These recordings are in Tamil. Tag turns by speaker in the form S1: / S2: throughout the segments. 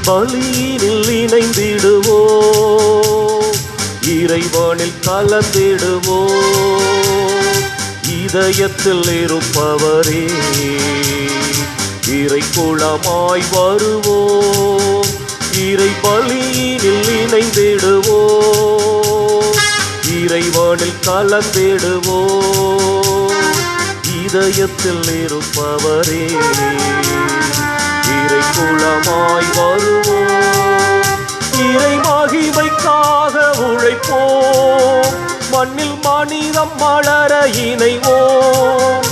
S1: பலியினில் இணைந்திடுவோம், இறைவனில் கலந்திடுவோம். இதயத்தில் இருப்பவரே இறை குலமாய் வருவோம், இறை பலியினில் இணைந்திடுவோம், இறைவனில் கலந்திடுவோம். இதயத்தில் இருப்பவரே இறை குலமாய் வருவோம், இறை மகிமைக்காக உழைப்போம், மண்ணில் மனிதம் மலர இணைவோம்.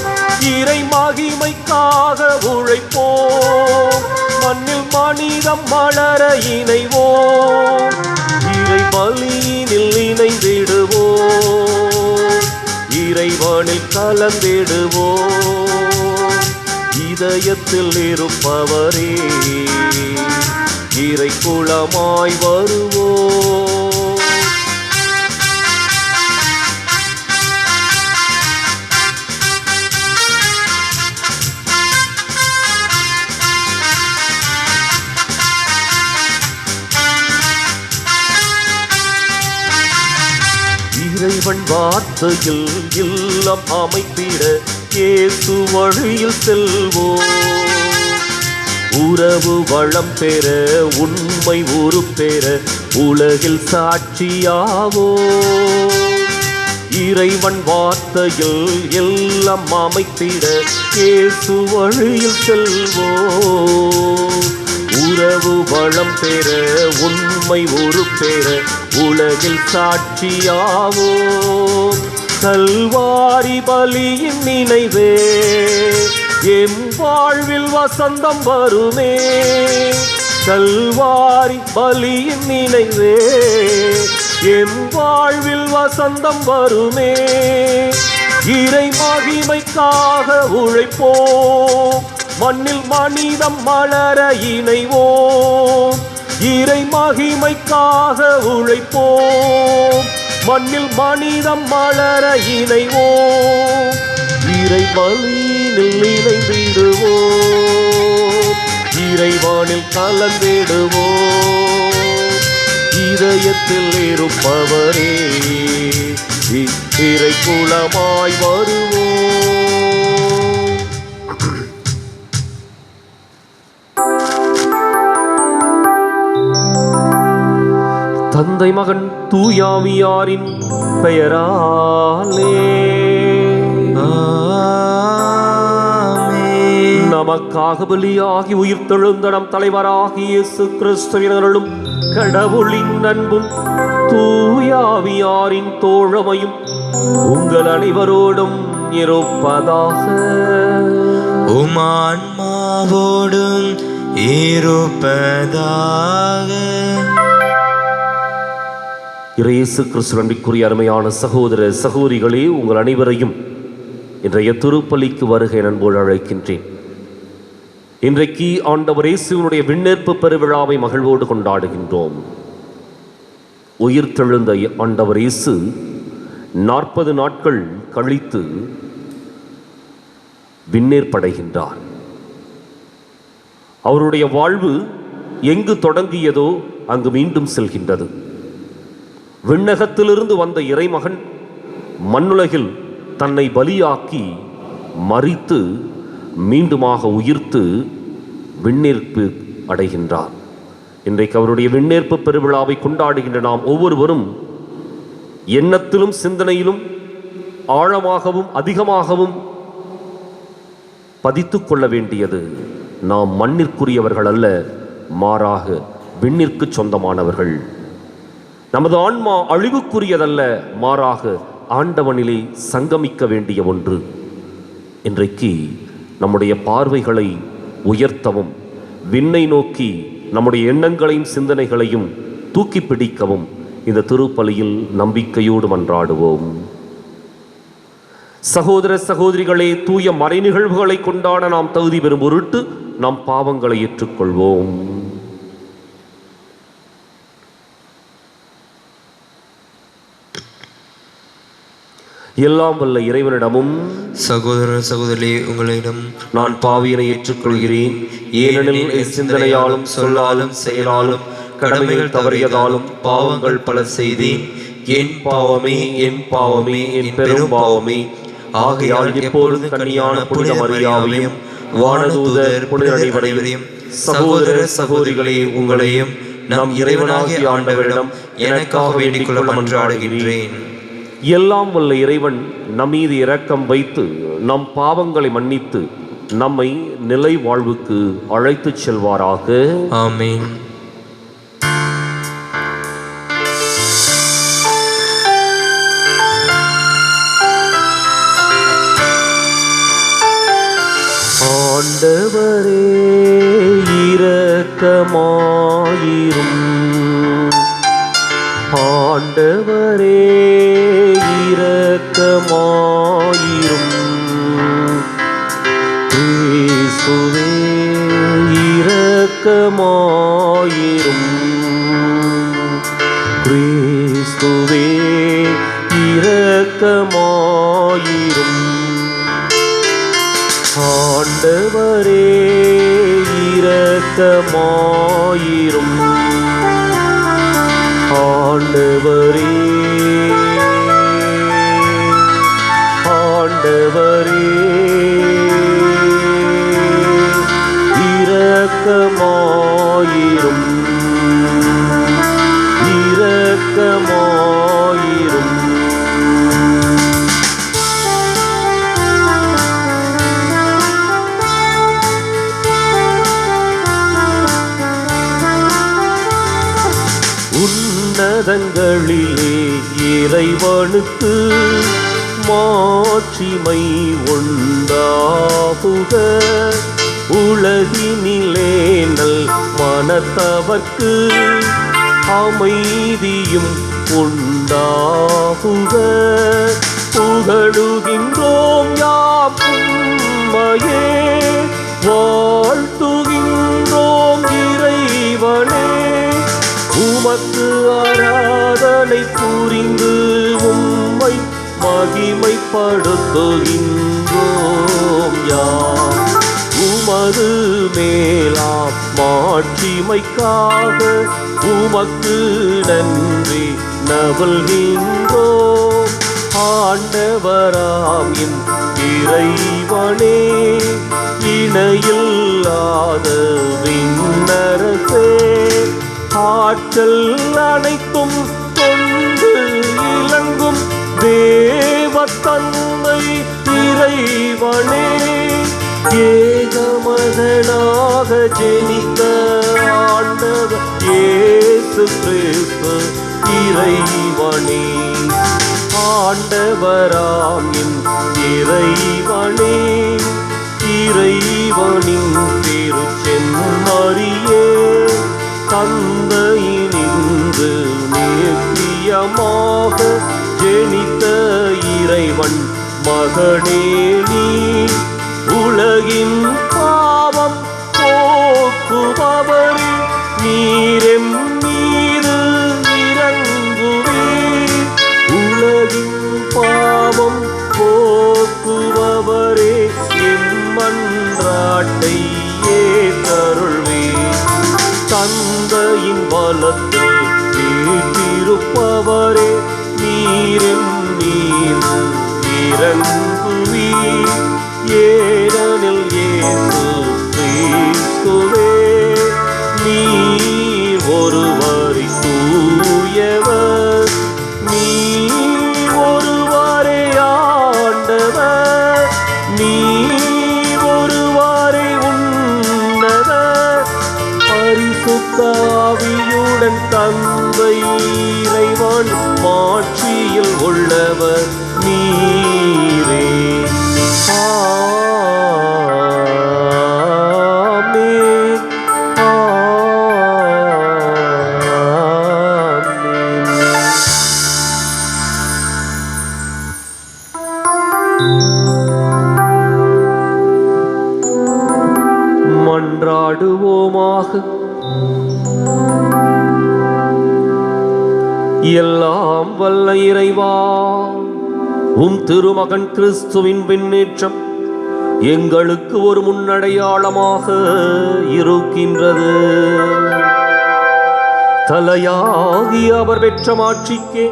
S1: இறை மகிமைக்காக உழைப்போம், மண்ணில் மனிதம் மலர இணைவோம், இறை பலியினில் இணைந்திடுவோம், இறைவனில் கலந்திடுவோம். இதயத்தில் இருப்பவரே இறை குலமாய் வருவோம். இறைவன் வார்த்தையில் இல்லம் அமைத்திட இயேசு வழியில் செல்வோம், உறவு வளம் பெற உண்மை உருப்பெற உலகில் சாட்சியாவோம். இறைவன் வார்த்தையில் எல்லாம் அமைத்திட இயேசு வழியில் செல்வோம், உறவு வளம் பெற உண்மை உருப்பெற உலகில் சாட்சியாவோம். கல்வாரி பலியின் நினைவே எம் வாழ்வில் வசந்தம் வருமே, கல்வாரி பலியின் நினைவே எம் வாழ்வில் வசந்தம் வருமே. இறை மகிமைக்காக உழைப்போம், மண்ணில் மனிதம் மலர இணைவோம், இறை மகிமைக்காக உழைப்போம், மண்ணில் மனிதம் மலர இணைவோம், இறை பலியினில் இணைந்திடுவோம், இறைவனில் கலந்திடுவோம். இதயத்தில் இருப்பவரே இறை குலமாய் வருவோம். தந்தை மகன் தூயாவியாரின் பெயராலே நமக்காக பலியாகி உயிர்த்தெழுந்த நம் தலைவராகிய இயேசு கிறிஸ்துவினர்களும் கடவுளின் அன்பும் தூயாவியாரின் தோழமையும் உங்கள் அனைவரோடும் இருப்பதாக.
S2: உம் ஆன்மாவோடும் இருப்பதாக.
S1: இயேசு கிறிஸ்து அன்பிற்குரிய அருமையான சகோதர சகோதரிகளே, உங்கள் அனைவரையும் இன்றைய திருப்பலிக்கு வருகை அன்போடு அழைக்கின்றேன். இன்றைக்கு ஆண்டவர் இயேசுவினுடைய விண்ணேற்பு பெருவிழாவை மகிழ்வோடு கொண்டாடுகின்றோம். உயிர்த்தெழுந்த ஆண்டவர் இயேசு 40 நாட்கள் கழித்து விண்ணேற்படைகின்றார். அவருடைய வாழ்வு எங்கு தொடங்கியதோ அங்கு மீண்டும் செல்கின்றது. விண்ணகத்திலிருந்து வந்த இறைமகன் மண்ணுலகில் தன்னை பலியாக்கி மரித்து மீண்டுமாக உயிர்த்து விண்ணேற்பு அடைகின்றார். இன்றைக்கு அவருடைய விண்ணேற்பு பெருவிழாவை கொண்டாடுகின்ற நாம் ஒவ்வொருவரும் எண்ணத்திலும் சிந்தனையிலும் ஆழமாகவும் அதிகமாகவும் பதித்து கொள்ள வேண்டியது, நாம் மண்ணிற்குரியவர்கள் அல்ல, மாறாக விண்ணிற்கு சொந்தமானவர்கள். நமது ஆன்மா அழிவுக்குரியதல்ல, மாறாக ஆண்டவனிலே சங்கமிக்க வேண்டிய ஒன்று. இன்றைக்கு நம்முடைய பார்வைகளை உயர்த்தவும், விண்ணை நோக்கி நம்முடைய எண்ணங்களையும் சிந்தனைகளையும் தூக்கி பிடிக்கவும் இந்த திருப்பலியில் நம்பிக்கையோடு மன்றாடுவோம். சகோதர சகோதரிகளே, தூய மறை நிகழ்வுகளை கொண்டாட நாம் தகுதி பெறும் பொருட்டு நாம் பாவங்களை ஏற்றுக்கொள்வோம். எல்லாம் வல்ல இறைவனிடமும்
S2: சகோதர சகோதரி உங்களிடம்
S1: நான் பாவியனை ஏற்றுக்கொள்கிறேன். ஏனெனில் என் சிந்தனையாலும் சொல்லாலும் செயலாலும் கடமைகள் தவறியதாலும் பாவங்கள் பல செய்தேன். என் பாவமே, என் பாவமே, என் பெரும் பாவமே. ஆகையால் எப்பொழுதும் கன்னியான புனித மரியாவையும் வானதூதர் புனித அனைவரையும் சகோதர சகோதரிகளே உங்களையும் நம் இறைவனாகிய ஆண்டவரிடம் எனக்காக வேண்டிக் கொள்ள மன்றாடுகின்றேன். எல்லாம் வல்ல இறைவன் நம் மீது இரக்கம் வைத்து நம் பாவங்களை மன்னித்து நம்மை நிலை வாழ்வுக்கு அழைத்துச் செல்வாராக.
S2: ஆமென்.
S1: ஆண்டவரே இரக்கமாயிரும். ஆண்டவரே இரக்கமாயிரும். கிறிஸ்துவே இரக்கமாயிரும். கிறிஸ்துவே இரக்கமாயிரும். ஆண்டவரே இரக்கமாயிரும். ஆண்டவரே ஆண்டவரே இரக்கமாயிரும். இரக்கமாயிரும். உன்னதங்களிலே இறைவனுக்கு மாட்சிமை உண்டாகுக. உலகினிலே நல் மனத்தவர்க்கு அமைதியும் உண்டாகுக. புகழுகின்றோம் யாம் உம்மையே, வாழ்த்துகின்றோம் இறைவனே. உமக்கு ஆராதனை புரிந்து உம்மை மகிமைப்படுத்துகின்றோம் யாம். உமது மேலாம் மாட்சிமைக்காக உமக்கு நன்றி நல்கின்றோம். ஆண்டவராம் என் இறைவனே, இணையில்லாத விண்ணரசே, ஆற்றல் அனைத்தும் கொண்டு இலங்கும் தேவ தந்தை இறைவனே, ஏகமகனாக ஜெனித்த ஆண்டவர் இயேசு கிறிஸ்து இறைவனே. ஆண்டவராம் என் இறைவனே, இறைவனின் திருச்செம்மறியே, தந்தையினின்று நித்தியமாக ஜெனித்த இறைவன் மகனே நீ. உலகின் பாவம் போக்குபவரே, நீரெம் மீது இறங்குவீர். உலகின் பாவம் போக்குபவரே, எம்மன்றாட்டை ஏற்றருள்வீர். தந்தையின் வலத்தில் வீற்றிருப்பவரே, நீரெம் மீது இறங்குவீர். ஏனெனில் இயேசு கிறிஸ்துவே நீர் ஒருவரே தூயவர், நீர் ஒருவரே ஆண்டவர், நீர் ஒருவரே உன்னதர். பரிசுத்த ஆவியுடன் தந்தை இறைவன் மாட்சியில் உள்ளவர் நீரே. ஆமென். ஆமென். மன்றாடுவோமாக. எல்லாம் வல்ல இறைவா,
S3: உம் திருமகன் கிறிஸ்துவின் பின்னேற்றம் எங்களுக்கு ஒரு முன்னடையாளமாக இருக்கின்றது. தலையாகிய அவர் பெற்ற மாட்சிக்கே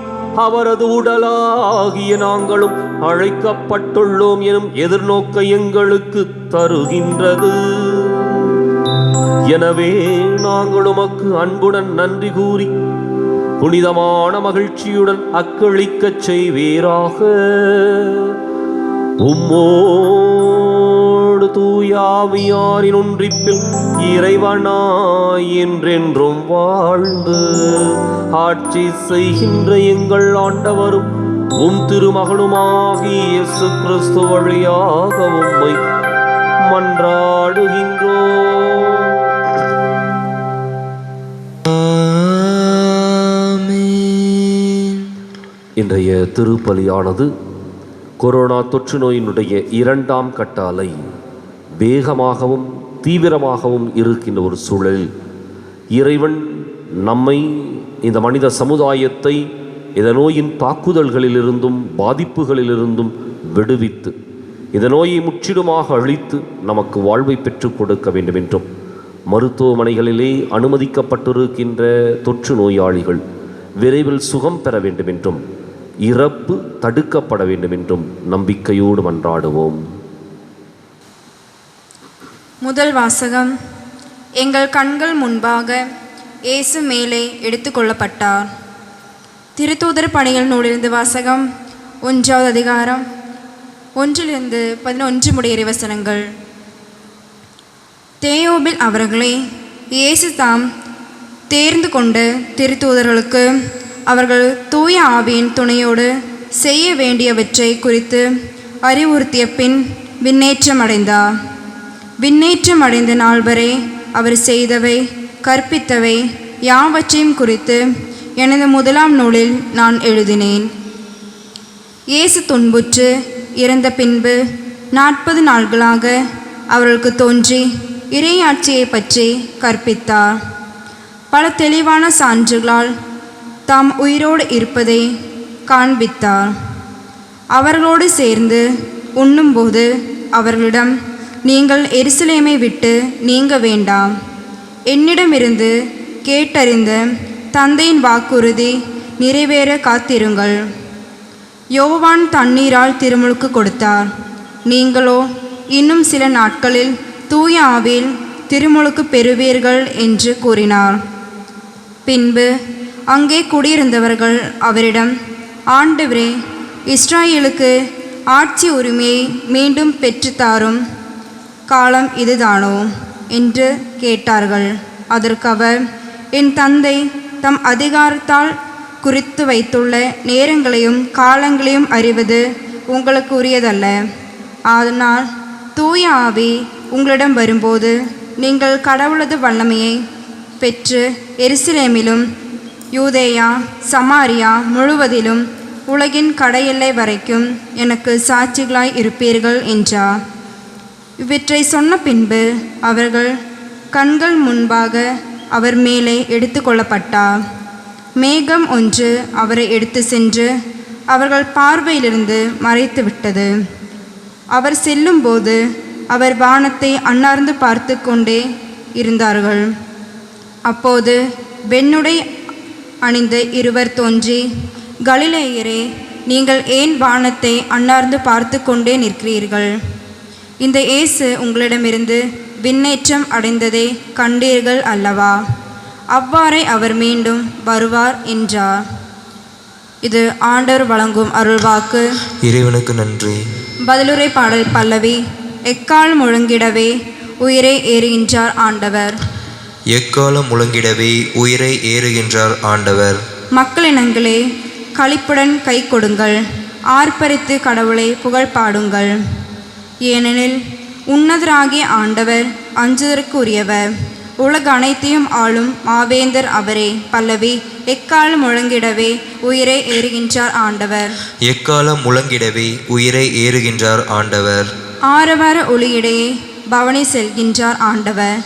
S3: அவரது உடலாகிய நாங்களும் அழைக்கப்பட்டுள்ளோம் எனும் எதிர்நோக்க எங்களுக்கு தருகின்றது. எனவே நாங்கள் உமக்கு அன்புடன் நன்றி கூறி புனிதமான மகிழ்ச்சியுடன் அக்களிக்கச் செய்வீராக. உம்மோடு தூயாவியாரின் ஒன்றிப்பில் இறைவனாய் என்றென்றும் வாழ்ந்து ஆட்சி செய்கின்ற எங்கள் ஆண்டவரும் உம் திருமகனுமாகிய இயேசு கிறிஸ்து வழியாக உம்மை மன்றாடுகின்றோம். இன்றைய திருப்பலியானது கொரோனா தொற்று நோயினுடைய 2ஆம் கட்ட அலை வேகமாகவும் தீவிரமாகவும் இருக்கின்ற ஒரு சூழலில் இறைவன் நம்மை, இந்த மனித சமுதாயத்தை இந்த நோயின் தாக்குதல்களிலிருந்தும் பாதிப்புகளிலிருந்தும் விடுவித்து இந்த நோயை முற்றிலுமாக அழித்து நமக்கு வாழ்வை பெற்றுக் கொடுக்க வேண்டும் என்றும், மருத்துவமனைகளிலே அனுமதிக்கப்பட்டிருக்கின்ற தொற்று நோயாளிகள் விரைவில் சுகம் பெற வேண்டும் என்றும், இறப்பு தடுக்கப்பட வேண்டும் என்றும் நம்பிக்கையோடு மன்றாடுவோம்.
S4: முதல் வாசகம். எங்கள் கண்கள் முன்பாக இயேசு மேலே எடுத்துக்கொள்ளப்பட்டார். திருத்தூதர் பணிகள் நூலிலிருந்து வாசகம். 1வது அதிகாரம் 1 to 11 முடிய வசனங்கள். தேயோபில் அவர்களே, இயேசு தாம் தேர்ந்து கொண்ட திருத்தூதர்களுக்கு அவர்கள் தூய ஆவியின் துணையோடு செய்ய வேண்டியவற்றை குறித்து அறிவுறுத்திய பின் விண்ணேற்றம் அடைந்தார். விண்ணேற்றம் அடைந்த நாள் வரை அவர் செய்தவை கற்பித்தவை யாவற்றையும் குறித்து எனது முதலாம் நூலில் நான் எழுதினேன். இயேசு துன்புற்று இறந்த பின்பு 40 நாள்களாக அவர்களுக்கு தோன்றி இறையாட்சியை பற்றி கற்பித்தார். பல தெளிவான சான்றுகளால் தாம் உயிரோடு இருப்பதை காண்பித்தார். அவர்களோடு சேர்ந்து உண்ணும்போது அவர்களிடம், நீங்கள் எருசலேமை விட்டு நீங்க வேண்டாம், என்னிடமிருந்து கேட்டறிந்த தந்தையின் வாக்குறுதி நிறைவேற காத்திருங்கள். யோவான் தண்ணீரால் திருமுழுக்கு கொடுத்தார், நீங்களோ இன்னும் சில நாட்களில் தூய ஆவியில் திருமுழுக்கு பெறுவீர்கள் என்று கூறினார். பின்பு அங்கே குடியிருந்தவர்கள் அவரிடம், ஆண்டவரே, இஸ்ராயேலுக்கு ஆட்சி உரிமையை மீண்டும் பெற்றுத்தாரும் காலம் இதுதானோ என்று கேட்டார்கள். அதற்கு அவர், என் தந்தை தம் அதிகாரத்தால் குறித்து வைத்துள்ள நேரங்களையும் காலங்களையும் அறிவது உங்களுக்கு உரியதல்ல. ஆனால் தூய ஆவி உங்களிடம் வரும்போது நீங்கள் கடவுளது வல்லமையை பெற்று எருசலேமிலும் யூதேயா சமாரியா முழுவதிலும் உலகின் கடையெல்லை வரைக்கும் எனக்கு சாட்சிகளாய் இருப்பீர்கள் என்றார். இவற்றை சொன்ன பின்பு அவர்கள் கண்கள் முன்பாக அவர் மேலே எடுத்து கொள்ளப்பட்டார். மேகம் ஒன்று அவரை எடுத்து சென்று அவர்கள் பார்வையிலிருந்து மறைத்து விட்டது. அவர் செல்லும்போது அவர் வானத்தை அண்ணார்ந்து பார்த்து கொண்டே இருந்தார்கள். அப்போது வெண்ணுடை அணிந்த இருவர் தோன்றி, கலிலேயரே, நீங்கள் ஏன் வானத்தை அண்ணார்ந்து பார்த்து கொண்டே நிற்கிறீர்கள்? இந்த இயேசு உங்களிடமிருந்து விண்ணேற்றம் அடைந்ததை கண்டீர்கள் அல்லவா? அவ்வாறே அவர் மீண்டும் வருவார் என்றார். இது ஆண்டவர் வழங்கும் அருள்வாக்கு.
S2: இறைவனுக்கு நன்றி.
S4: பதிலுரை பாடல் பல்லவி. எக்கால் முழங்கிடவே உயிரை ஏறுகின்றார் ஆண்டவர்.
S2: எக்காலம் முழங்கிடவே உயிரை ஏறுகின்றார் ஆண்டவர்.
S4: மக்களினங்களே, களிப்புடன் கை கொடுங்கள், ஆர்ப்பரித்து கடவுளை புகழ் பாடுங்கள். ஏனெனில் உன்னதராகிய ஆண்டவர் அஞ்சுதற்கு உரியவர், உலக அனைத்தையும் ஆளும் மாவேந்தர் அவரே. பல்லவி. எக்காலம் முழங்கிடவே உயிரை ஏறுகின்றார் ஆண்டவர்.
S2: எக்காலம் முழங்கிடவே உயிரை ஏறுகின்றார் ஆண்டவர்.
S4: ஆரவார ஒளியிடையே பவனி செல்கின்றார் ஆண்டவர்.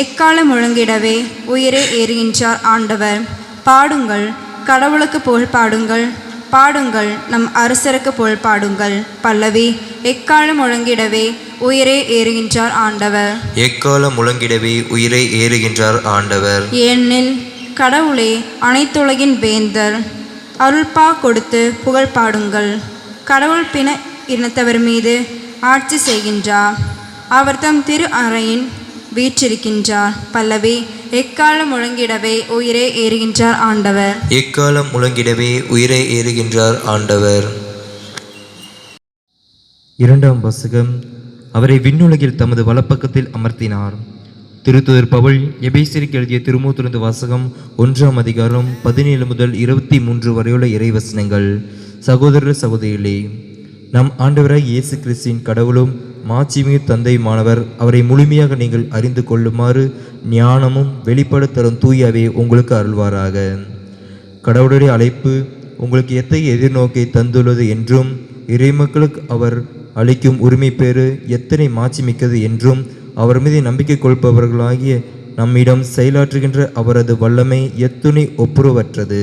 S4: எக்காலம் முழங்கிடவே உயிரை ஏறுகின்றார் ஆண்டவர். பாடுங்கள், கடவுளுக்கு புகழ் பாடுங்கள், பாடுங்கள் நம் அரசருக்கு புகழ் பாடுங்கள். பல்லவி. எக்காலம் முழங்கிடவே உயிரே ஏறுகின்றார் ஆண்டவர்.
S2: எக்காலம் முழங்கிடவே உயிரை ஏறுகின்றார் ஆண்டவர்.
S4: ஏனெனில் கடவுளே அனைத்துலகின் வேந்தர், அருள்பா கொடுத்து புகழ் பாடுங்கள். கடவுள் பிற இனத்தவர் மீது ஆட்சி செய்கின்றார், அவர் தம் திரு அறையின் வீற்றிருக்கின்றார். பல்லவி. எக்காலம் முழங்கிடவே உயிரே ஏறுகின்றார் ஆண்டவர்.
S2: எக்காலம் முழங்கிடவே உயிரை ஏறுகின்றார் ஆண்டவர்.
S5: இரண்டாம் வாசகம். அவரை விண்ணுலகில் தமது வலப்பக்கத்தில் அமர்த்தினார். திருத்தூதர் பவுல் எபேசியருக்கு எழுதிய திருமுழுக்கிலிருந்து வாசகம். 1ஆம் அதிகாரம் 17 முதல் 23 வரையுள்ள இறைவசனங்கள். சகோதரர் சகோதரிகளே, நம் ஆண்டவராய் இயேசு கிறிஸ்துவின் கடவுளும் மாட்சிமிகு தந்தையுமானவர் அவரை முழுமையாக நீங்கள் அறிந்து கொள்ளுமாறு ஞானமும் வெளிப்பட தரும் தூயாவே உங்களுக்கு அருள்வாராக. கடவுளுடைய அழைப்பு உங்களுக்கு எத்தகைய எதிர்நோக்கை தந்துள்ளது என்றும், இறைமக்களுக்கு அவர் அளிக்கும் உரிமை பேறு எத்தனை மாட்சிமிக்கது என்றும், அவர் மீது நம்பிக்கை கொள்பவர்களாகிய நம்மிடம் செயலாற்றுகின்ற அவரது வல்லமை எத்துணை ஒப்புரவற்றது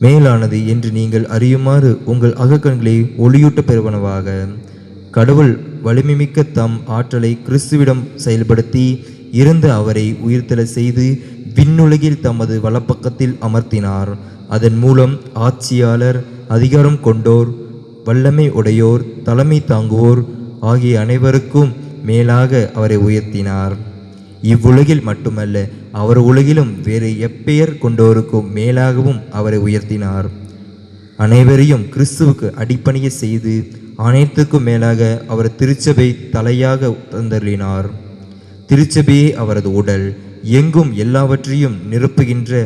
S5: மேலானது என்று நீங்கள் அறியுமாறு உங்கள் அகக்கண்களை ஒளியூட்ட பெறுவனவாக. கடவுள் வலிமைமிக்க தம் ஆற்றலை கிறிஸ்துவிடம் செயல்படுத்தி இருந்த அவரை உயிர்த்தெழ செய்து விண்ணுலகில் தமது வலப்பக்கத்தில் அமர்த்தினார். அதன் மூலம் ஆட்சியாளர், அதிகாரம் கொண்டோர், வல்லமை உடையோர், தலைமை தாங்குவோர் ஆகிய அனைவருக்கும் மேலாக அவரை உயர்த்தினார். இவ்வுலகில் மட்டுமல்ல, அவர் உலகிலும் வேறு எப்பெயர் கொண்டோருக்கும் மேலாகவும் அவரை உயர்த்தினார். அனைவரையும் கிறிஸ்துவுக்கு அடிப்பணிய செய்து அனைத்துக்கும் மேலாக அவர் திருச்சபை தலையாக தந்தருளினார். திருச்சபையே அவரது உடல், எங்கும் எல்லாவற்றையும் நிரப்புகின்ற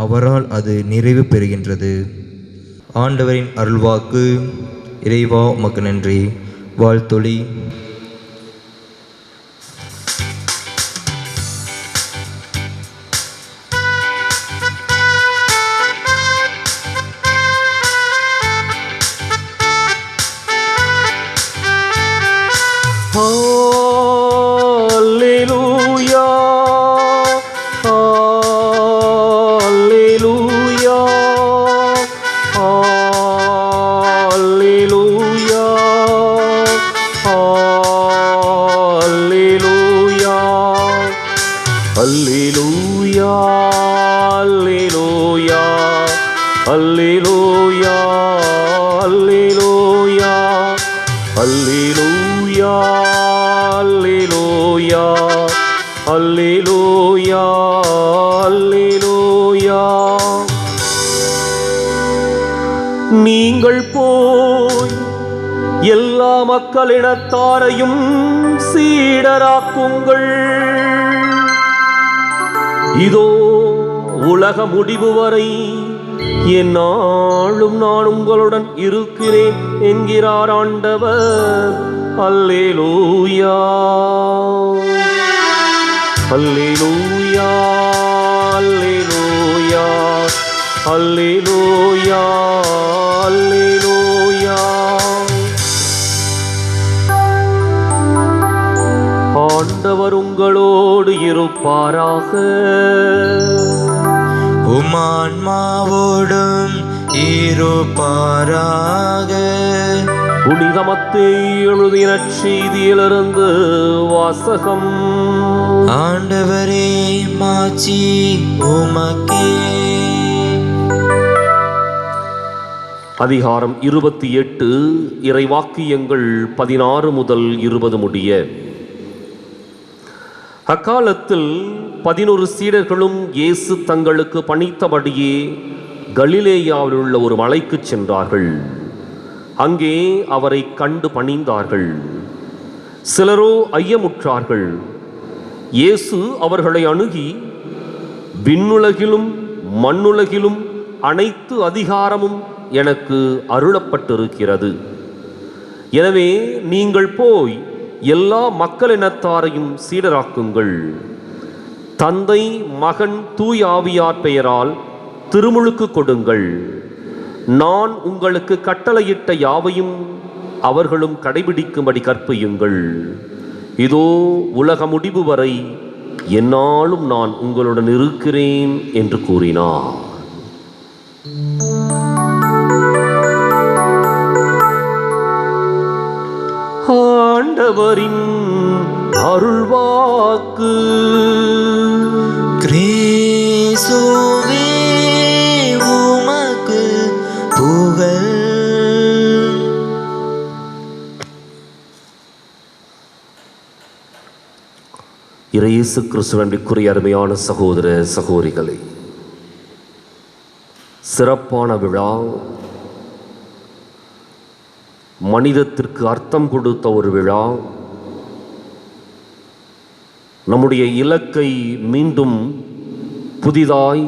S5: அவரால் அது நிறைவு பெறுகின்றது.
S2: ஆண்டவரின் அருள்வாக்கு. இறைவா உமக்கு நன்றி. வாழ்த்தொளி.
S3: Alleluia, Alleluia, Alleluia, Alleluia, Alleluia, Alleluia, Alleluia, Alleluia, Alleluia, Alleluia, Alleluia, Alleluia. நீங்கள் போய் எல்லா மக்களினத்தாரையும் சீடராக்குங்கள். இதோ உலக முடிவு வரை எந்நாளும் நான் உங்களுடன் இருக்கிறேன் என்கிறார் ஆண்டவர். அல்லேலூயா, அல்லேலூயா, அல்லேலூயா, அல்லேலூயா, அல்லேலூயா. ஆண்டவர் உங்களோடு இருப்பாராக.
S2: உமான்மாவோடும் இருப்பாராக.
S3: புனித மத்தேயு எழுதிய நற்செய்தியிலிருந்து வாசகம்.
S2: ஆண்டவரே மாட்சி உமக்கே.
S3: அதிகாரம் 28, இறைவாக்கியங்கள் 16 முதல் 20 முடிய. அக்காலத்தில் 11 சீடர்களும் இயேசு தங்களுக்கு பணித்தபடியே கலிலேயாவில் உள்ள ஒரு மலைக்கு சென்றார்கள். அங்கே அவரை கண்டு பணிந்தார்கள். சிலரோ ஐயமுற்றார்கள். இயேசு அவர்களை அணுகி, விண்ணுலகிலும் மண்ணுலகிலும் அனைத்து அதிகாரமும் எனக்கு அருளப்பட்டிருக்கிறது. எனவே நீங்கள் போய் எல்லா மக்களினத்தாரையும் சீடராக்குங்கள். தந்தை, மகன், தூய ஆவியார் பெயரால் திருமுழுக்கு கொடுங்கள். நான் உங்களுக்கு கட்டளையிட்ட யாவையும் அவர்களும் கடைபிடிக்கும்படி கற்பியுங்கள். இதோ உலக முடிவு வரை எந்நாளும் நான் உங்களுடன் இருக்கிறேன் என்று கூறினார். ஆண்டவரின் அருள்வாக்கு.
S2: கிறிஸ்துவே உமக்கு புகழ்.
S3: இயேசு கிறிஸ்துவிற்குரிய அருமையான சகோதர சகோதரிகளே, சிறப்பான விழா, மனிதத்திற்கு அர்த்தம் கொடுத்த ஒரு விழா, நம்முடைய இலக்கை மீண்டும் புதிதாய்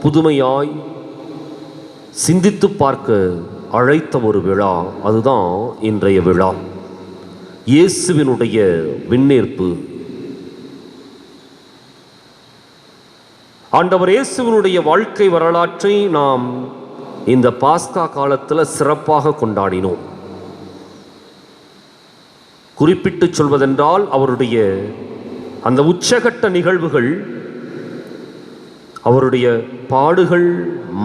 S3: புதுமையாய் சிந்தித்து பார்க்க அழைத்த ஒரு விழா. அதுதான் இன்றைய விழா, இயேசுவினுடைய விண்ணேற்பு. ஆண்டவர் இயேசுவினுடைய வாழ்க்கை வரலாற்றை நாம் இந்த பாஸ்கா காலத்தில் சிறப்பாக கொண்டாடினோம். குறிப்பிட்டு சொல்வதென்றால் அவருடைய அந்த உச்சகட்ட நிகழ்வுகள், அவருடைய பாடுகள்,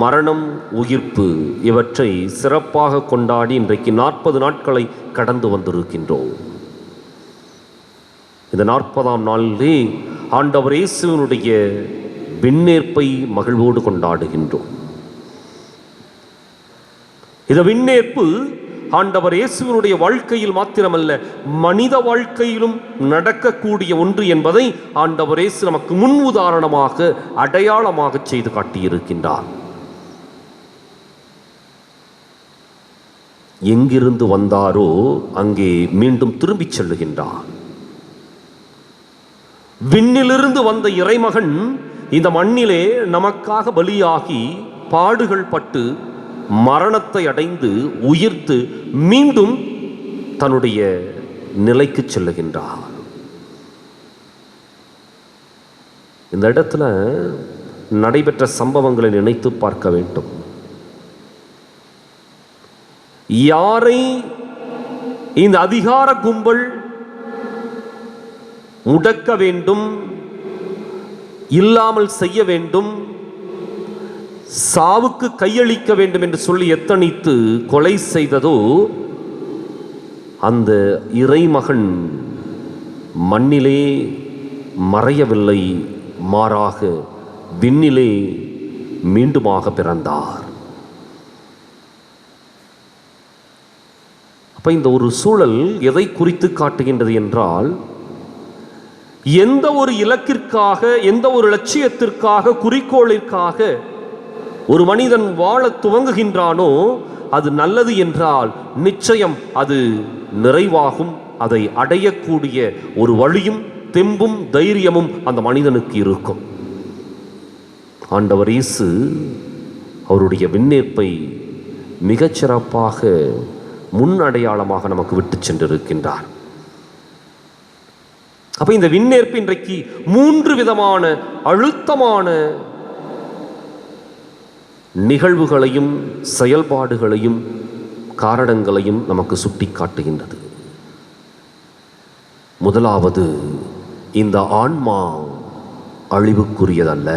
S3: மரணம், உயிர்ப்பு, இவற்றை சிறப்பாக கொண்டாடி இன்றைக்கு 40 நாட்களை கடந்து வந்திருக்கின்றோம். இந்த 40ஆம் நாளிலே ஆண்டவர் இயேசுவினுடைய விண்ணேற்பை மகிழ்வோடு கொண்டாடுகின்றோம். இந்த விண்ணேற்பு ஆண்டவர் இயேசுவினுடைய வாழ்க்கையில் மாத்திரமல்ல, மனித வாழ்க்கையிலும் நடக்கக்கூடிய ஒன்று என்பதை ஆண்டவர் இயேசு நமக்கு முன் உதாரணமாக, அடையாளமாக செய்து காட்டியிருக்கின்றார். எங்கிருந்து வந்தாரோ அங்கே மீண்டும் திரும்பிச் செல்லுகின்றார். விண்ணிலிருந்து வந்த இறைமகன் இந்த மண்ணிலே நமக்காக பலியாகி பாடுகள் பட்டு மரணத்தை அடைந்து உயிர்த்து மீண்டும் தன்னுடைய நிலைக்கு செல்லுகின்றார். இந்த இடத்துல நடைபெற்ற சம்பவங்களை நினைத்து பார்க்க வேண்டும். யாரை இந்த அதிகார கும்பல் முடக்க வேண்டும், இல்லாமல் செய்ய வேண்டும், சாவுக்கு கையளிக்க வேண்டும் என்று சொல்லி எத்தனித்து கொலை செய்ததோ, அந்த இறைமகன் மண்ணிலே மறையவில்லை, மாறாக விண்ணிலே மீண்டுமாக பிறந்தார். அப்ப இந்த ஒரு சூழல் எதை குறித்து காட்டுகின்றது என்றால், எந்த ஒரு இலக்கிற்காக, எந்த ஒரு லட்சியத்திற்காக, குறிக்கோளிற்காக ஒரு மனிதன் வாழ துவங்குகின்றானோ அது நல்லது என்றால் நிச்சயம் அது நிறைவாகும். அதை அடையக்கூடிய ஒரு வழியும் தெம்பும் தைரியமும் அந்த மனிதனுக்கு இருக்கும். ஆண்டவர் இயேசு அவருடைய விண்ணேற்பை மிகச்சிறப்பாக முன் அடையாளமாக நமக்கு விட்டு சென்றிருக்கின்றார். அப்ப இந்த விண்ணேற்பு இன்றைக்கு 3 விதமான அழுத்தமான நிகழ்வுகளையும் செயல்பாடுகளையும் காரணங்களையும் நமக்கு சுட்டி காட்டுகின்றது. முதலாவது, இந்த ஆன்மா அழிவுக்குரியதல்ல.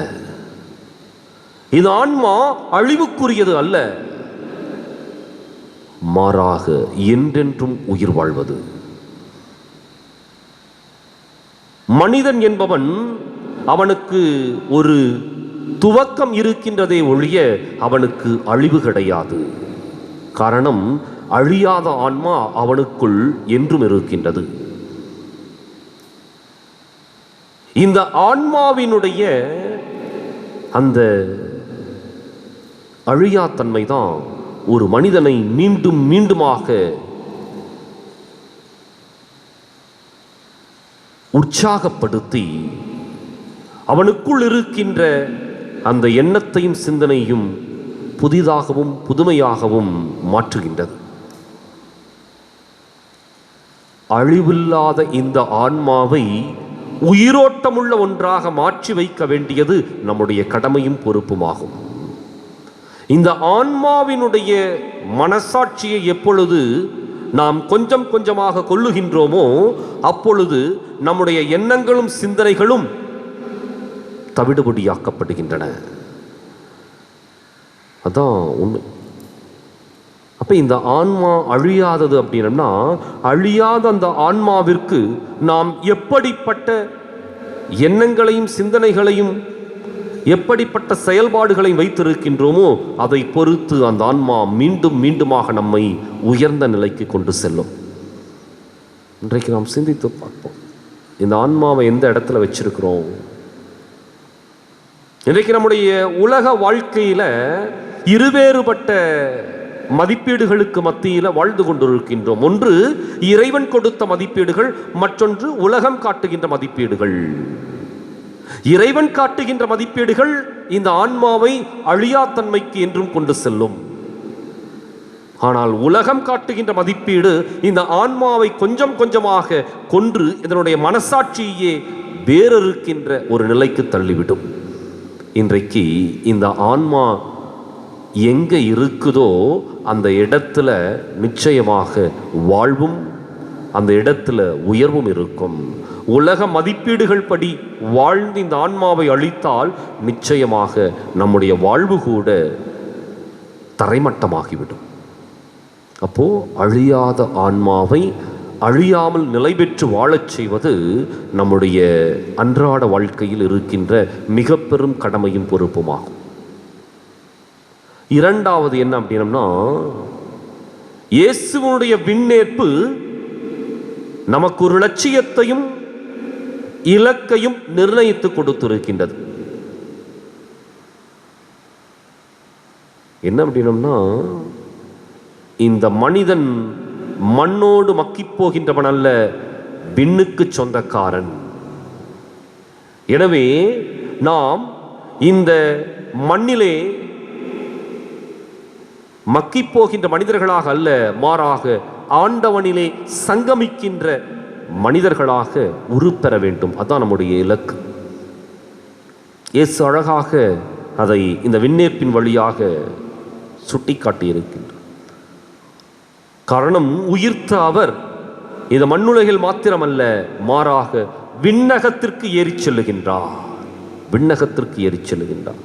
S3: இந்த ஆன்மா அழிவுக்குரியது அல்ல, மாறாக என்றென்றும் உயிர் வாழ்வது. மனிதன் என்பவன் அவனுக்கு ஒரு துவக்கம் இருக்கின்றதே ஒழிய அவனுக்கு அழிவு கிடையாது. காரணம், அழியாத ஆன்மா அவனுக்குள் என்றும் இருக்கின்றது. இந்த ஆன்மாவினுடைய அந்த அழியாத்தன்மை தான் ஒரு மனிதனை மீண்டும் மீண்டுமாக உற்சாகப்படுத்தி அவனுக்குள் இருக்கின்ற அந்த எண்ணத்தையும் சிந்தனையும் புதிதாகவும் புதுமையாகவும் மாற்றுகின்றது. அழிவில்லாத இந்த ஆன்மாவை உயிரோட்டமுள்ள ஒன்றாக மாற்றி வைக்க வேண்டியது நம்முடைய கடமையும் பொறுப்புமாகும். இந்த ஆன்மாவினுடைய மனசாட்சியை எப்பொழுது நாம் கொஞ்சம் கொஞ்சமாக கொள்ளுகின்றோமோ அப்பொழுது நம்முடைய எண்ணங்களும் சிந்தனைகளும் தவிடுபடியாக்கப்படுகின்றன. அதான் உண்மை. அப்ப அப்போ இந்த ஆன்மா அழியாதது அப்படின்னா, அழியாத அந்த ஆன்மாவிற்கு நாம் எப்படிப்பட்ட எண்ணங்களையும் சிந்தனைகளையும் எப்படிப்பட்ட செயல்பாடுகளையும் வைத்திருக்கின்றோமோ அதை பொறுத்து அந்த ஆன்மா மீண்டும் மீண்டுமாக நம்மை உயர்ந்த நிலைக்கு கொண்டு செல்லும். இன்றைக்கு நாம் சிந்தித்து பார்ப்போம், இந்த ஆன்மாவை எந்த இடத்துல வச்சிருக்கிறோம்? இன்றைக்கு நம்முடைய உலக வாழ்க்கையில இருவேறுபட்ட மதிப்பீடுகளுக்கு மத்தியில் வாழ்ந்து கொண்டிருக்கின்றோம். ஒன்று இறைவன் கொடுத்த மதிப்பீடுகள், மற்றொன்று உலகம் காட்டுகின்ற மதிப்பீடுகள். இறைவன் காட்டுகின்ற மதிப்பீடுகள் இந்த ஆன்மாவை அழியாத்தன்மைக்கு என்றும் கொண்டு செல்லும். ஆனால் உலகம் காட்டுகின்ற மதிப்பீடு இந்த ஆன்மாவை கொஞ்சம் கொஞ்சமாக கொன்று இதனுடைய மனசாட்சியே வேறறுக்கின்ற ஒரு நிலைக்கு தள்ளிவிடும். இன்றைக்கு இந்த ஆன்மா எங்கே இருக்குதோ அந்த இடத்துல நிச்சயமாக வாழ்வும் அந்த இடத்துல உயர்வும் இருக்கும். உலக மதிப்பீடுகள் படி வாழ்ந்து இந்த ஆன்மாவை அழித்தால் நிச்சயமாக நம்முடைய வாழ்வு கூட தரைமட்டமாகிவிடும். அப்போ அழியாத ஆன்மாவை அழியாமல் நிலை பெற்று வாழச் செய்வது நம்முடைய அன்றாட வாழ்க்கையில் இருக்கின்ற மிக பெரும் கடமையும் பொறுப்புமாகும். இரண்டாவது என்ன அப்படின்னா, இயேசுவினுடைய விண்ணேற்பு நமக்கு ஒரு லட்சியத்தையும் இலக்கையும் நிர்ணயித்து கொடுத்திருக்கின்றது. என்ன அப்படின்னா, இந்த மனிதன் மண்ணோடு மக்கிப் போகின்றவன் அல்ல, விண்ணுக்கு சொந்தக்காரன். எனவே நாம் இந்த மண்ணிலே மக்கிப் போகின்ற மனிதர்களாக அல்ல, மாறாக ஆண்டவனிலே சங்கமிக்கின்ற மனிதர்களாக உருப்பெற வேண்டும். அதான் நம்முடைய இலக்கு. இயேசு அழகாக அதை இந்த விண்ணேற்பின் வழியாக சுட்டி காட்டியிருக்கின்றார். காரணம், உயிர்த்த அவர் இந்த மண்ணுலகில் மாத்திரமல்ல, மாறாக விண்ணகத்திற்கு ஏறிச் செல்லுகின்றார். விண்ணகத்திற்கு ஏறிச் செல்லுகின்றார்.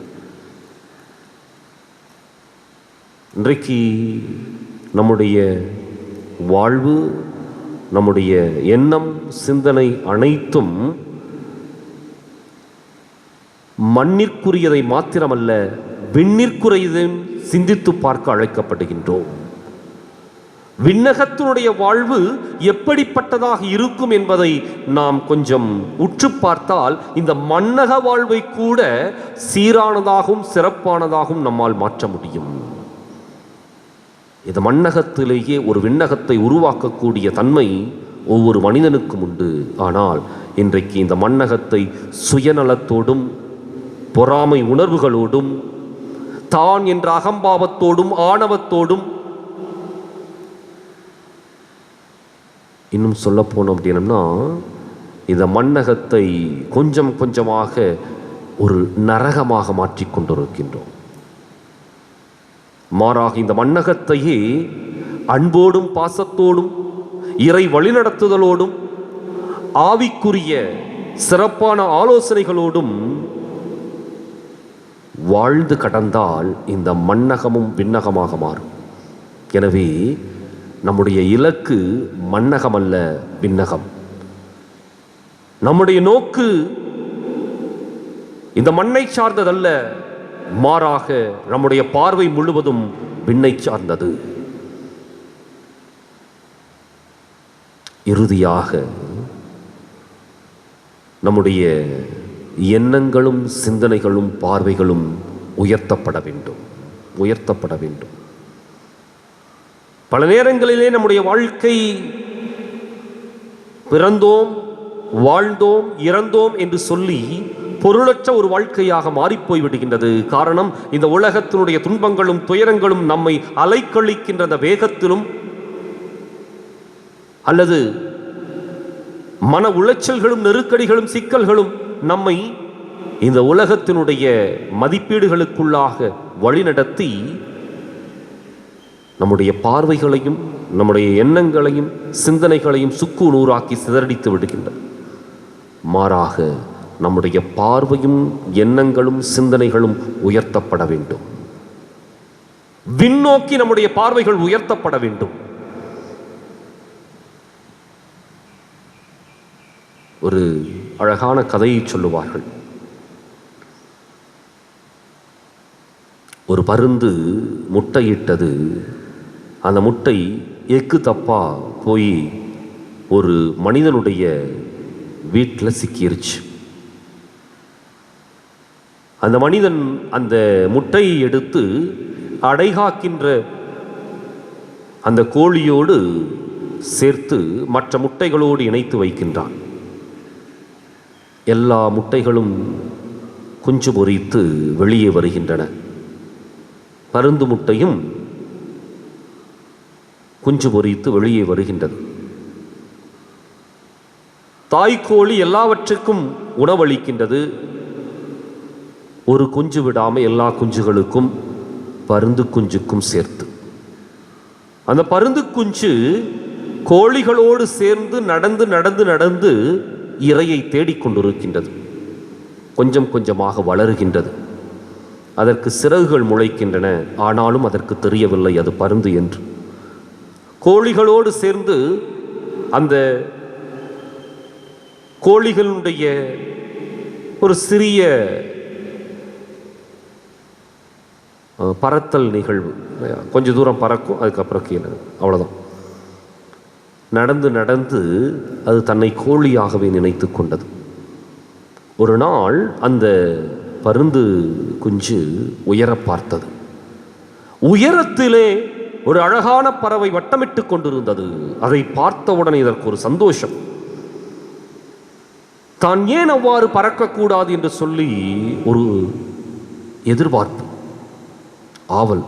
S3: இன்றைக்கு நம்முடைய வாழ்வு, நம்முடைய எண்ணம், சிந்தனை அனைத்தும் மண்ணிற்குரியதை மாத்திரமல்ல, விண்ணிற்குரியதையும் சிந்தித்து பார்க்க அழைக்கப்படுகின்றோம். விண்ணகத்தினுடைய வாழ்வு எப்படிப்பட்டதாக இருக்கும் என்பதை நாம் கொஞ்சம் உற்று பார்த்தால் இந்த மண்ணக வாழ்வை கூட சீரானதாகவும் சிறப்பானதாகவும் நம்மால் மாற்ற முடியும். இந்த மண்ணகத்திலேயே ஒரு விண்ணகத்தை உருவாக்கக்கூடிய தன்மை ஒவ்வொரு மனிதனுக்கும் உண்டு. ஆனால் இன்றைக்கு இந்த மண்ணகத்தை சுயநலத்தோடும் பொறாமை உணர்வுகளோடும் தான் என்ற அகம்பாவத்தோடும் ஆணவத்தோடும், இன்னும் சொல்ல போனோம் அப்படின்னா, இந்த மண்ணகத்தை கொஞ்சம் கொஞ்சமாக ஒரு நரகமாக மாற்றிக்கொண்டிருக்கின்றோம். மாறாக இந்த மண்ணகத்தையே அன்போடும் பாசத்தோடும் இறை வழிநடத்துதலோடும் ஆவிக்குரிய சிறப்பான ஆலோசனைகளோடும் வாழ்ந்து கடந்தால் இந்த மண்ணகமும் விண்ணகமாக மாறும். எனவே நம்முடைய இலக்கு மண்ணகம் அல்ல, விண்ணகம். நம்முடைய நோக்கு இந்த மண்ணை சார்ந்ததல்ல, மாறாக நம்முடைய பார்வை முழுவதும் விண்ணை சார்ந்தது. இறுதியாக நம்முடைய எண்ணங்களும் சிந்தனைகளும் பார்வைகளும் உயர்த்தப்பட வேண்டும், உயர்த்தப்பட வேண்டும். பல நேரங்களிலே நம்முடைய வாழ்க்கை பிறந்தோம், வாழ்ந்தோம், இறந்தோம் என்று சொல்லி பொருளற்ற ஒரு வாழ்க்கையாக மாறிப்போய் விடுகின்றது. காரணம், இந்த உலகத்தினுடைய துன்பங்களும் துயரங்களும் நம்மை அலைக்கழிக்கின்ற வேகத்திலும் அல்லது மன உளைச்சல்களும் நெருக்கடிகளும் சிக்கல்களும் நம்மை இந்த உலகத்தினுடைய மதிப்பீடுகளுக்குள்ளாக வழிநடத்தி நம்முடைய பார்வைகளையும் நம்முடைய எண்ணங்களையும் சிந்தனைகளையும் சுக்கு நூறாக்கி சிதறடித்து விடுகின்றன. மாறாக நம்முடைய பார்வையும் எண்ணங்களும் சிந்தனைகளும் உயர்த்தப்பட வேண்டும். விண்ணோக்கி நம்முடைய பார்வைகள் உயர்த்தப்பட வேண்டும். ஒரு அழகான கதையை சொல்லுவார்கள். ஒரு பருந்து முட்டையிட்டது. அந்த முட்டை எக்கு தப்பா போய் ஒரு மனிதனுடைய வீட்டில் சிக்கிருச்சு. அந்த மனிதன் அந்த முட்டையை எடுத்து அடைகாக்கின்ற அந்த கோழியோடு சேர்த்து மற்ற முட்டைகளோடு இணைத்து வைக்கின்றான். எல்லா முட்டைகளும் குஞ்சு பொரித்து வெளியே வருகின்றன. பருந்து முட்டையும் குஞ்சு பொரித்து வெளியே வருகின்றது. தாய்க்கோழி எல்லாவற்றுக்கும் உணவளிக்கின்றது. ஒரு குஞ்சு விடாமல் எல்லா குஞ்சுகளுக்கும், பருந்து குஞ்சுக்கும் சேர்த்து. அந்த பருந்து குஞ்சு கோழிகளோடு சேர்ந்து நடந்து நடந்து நடந்து இரையை தேடிக்கொண்டிருக்கின்றது. கொஞ்சம் கொஞ்சமாக வளருகின்றது. அதற்கு சிறகுகள் முளைக்கின்றன. ஆனாலும் அதற்கு தெரியவில்லை அது பருந்து என்று. கோழிகளோடு சேர்ந்து அந்த கோழிகளுடைய ஒரு சிறிய பறத்தல் நிகழ்வு. கொஞ்சம் தூரம் பறக்கும், அதுக்கப்புறம் கீழே, அவ்வளோதான். நடந்து நடந்து அது தன்னை கோழியாகவே நினைத்து கொண்டது. ஒரு நாள் அந்த பருந்து குஞ்சு உயர பார்த்தது. உயரத்திலே ஒரு அழகான பறவை வட்டமிட்டு கொண்டிருந்தது. அதை பார்த்தவுடன் இதற்கு ஒரு சந்தோஷம். தான் ஏன் அவ்வாறு பறக்கக்கூடாது என்று சொல்லி ஒரு எதிர்பார்ப்பு, ஆவல்.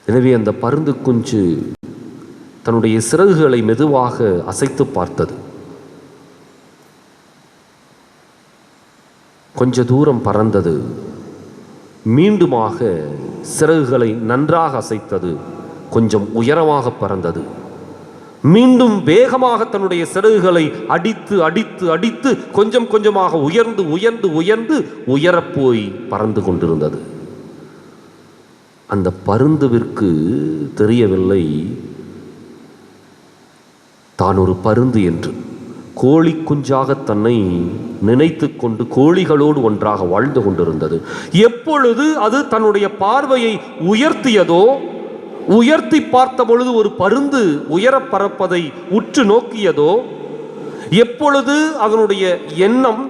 S3: எனவே அந்த பருந்து குஞ்சு தன்னுடைய சிறகுகளை மெதுவாக அசைத்து பார்த்தது. கொஞ்ச தூரம் பறந்தது. மீண்டுமாக சிறகுகளை நன்றாக அசைத்தது. கொஞ்சம் உயரமாக பறந்தது. மீண்டும் வேகமாக தன்னுடைய சிறகுகளை அடித்து அடித்து அடித்து கொஞ்சம் கொஞ்சமாக உயர்ந்து உயர்ந்து உயர்ந்து உயரப்போய் பறந்து கொண்டிருந்தது. அந்த பருந்துவிற்கு தெரியவில்லை தான் ஒரு பருந்து என்று. கோழி குஞ்சாக தன்னை நினைத்து கொண்டு கோழிகளோடு ஒன்றாக வாழ்ந்து கொண்டிருந்தது. எப்பொழுது அது தன்னுடைய பார்வையை உயர்த்தியதோ, உயர்த்தி பார்த்த பொழுது ஒரு பருந்து உயர பறப்பதை உற்று நோக்கியதோ, எப்பொழுது அதனுடைய எண்ணம்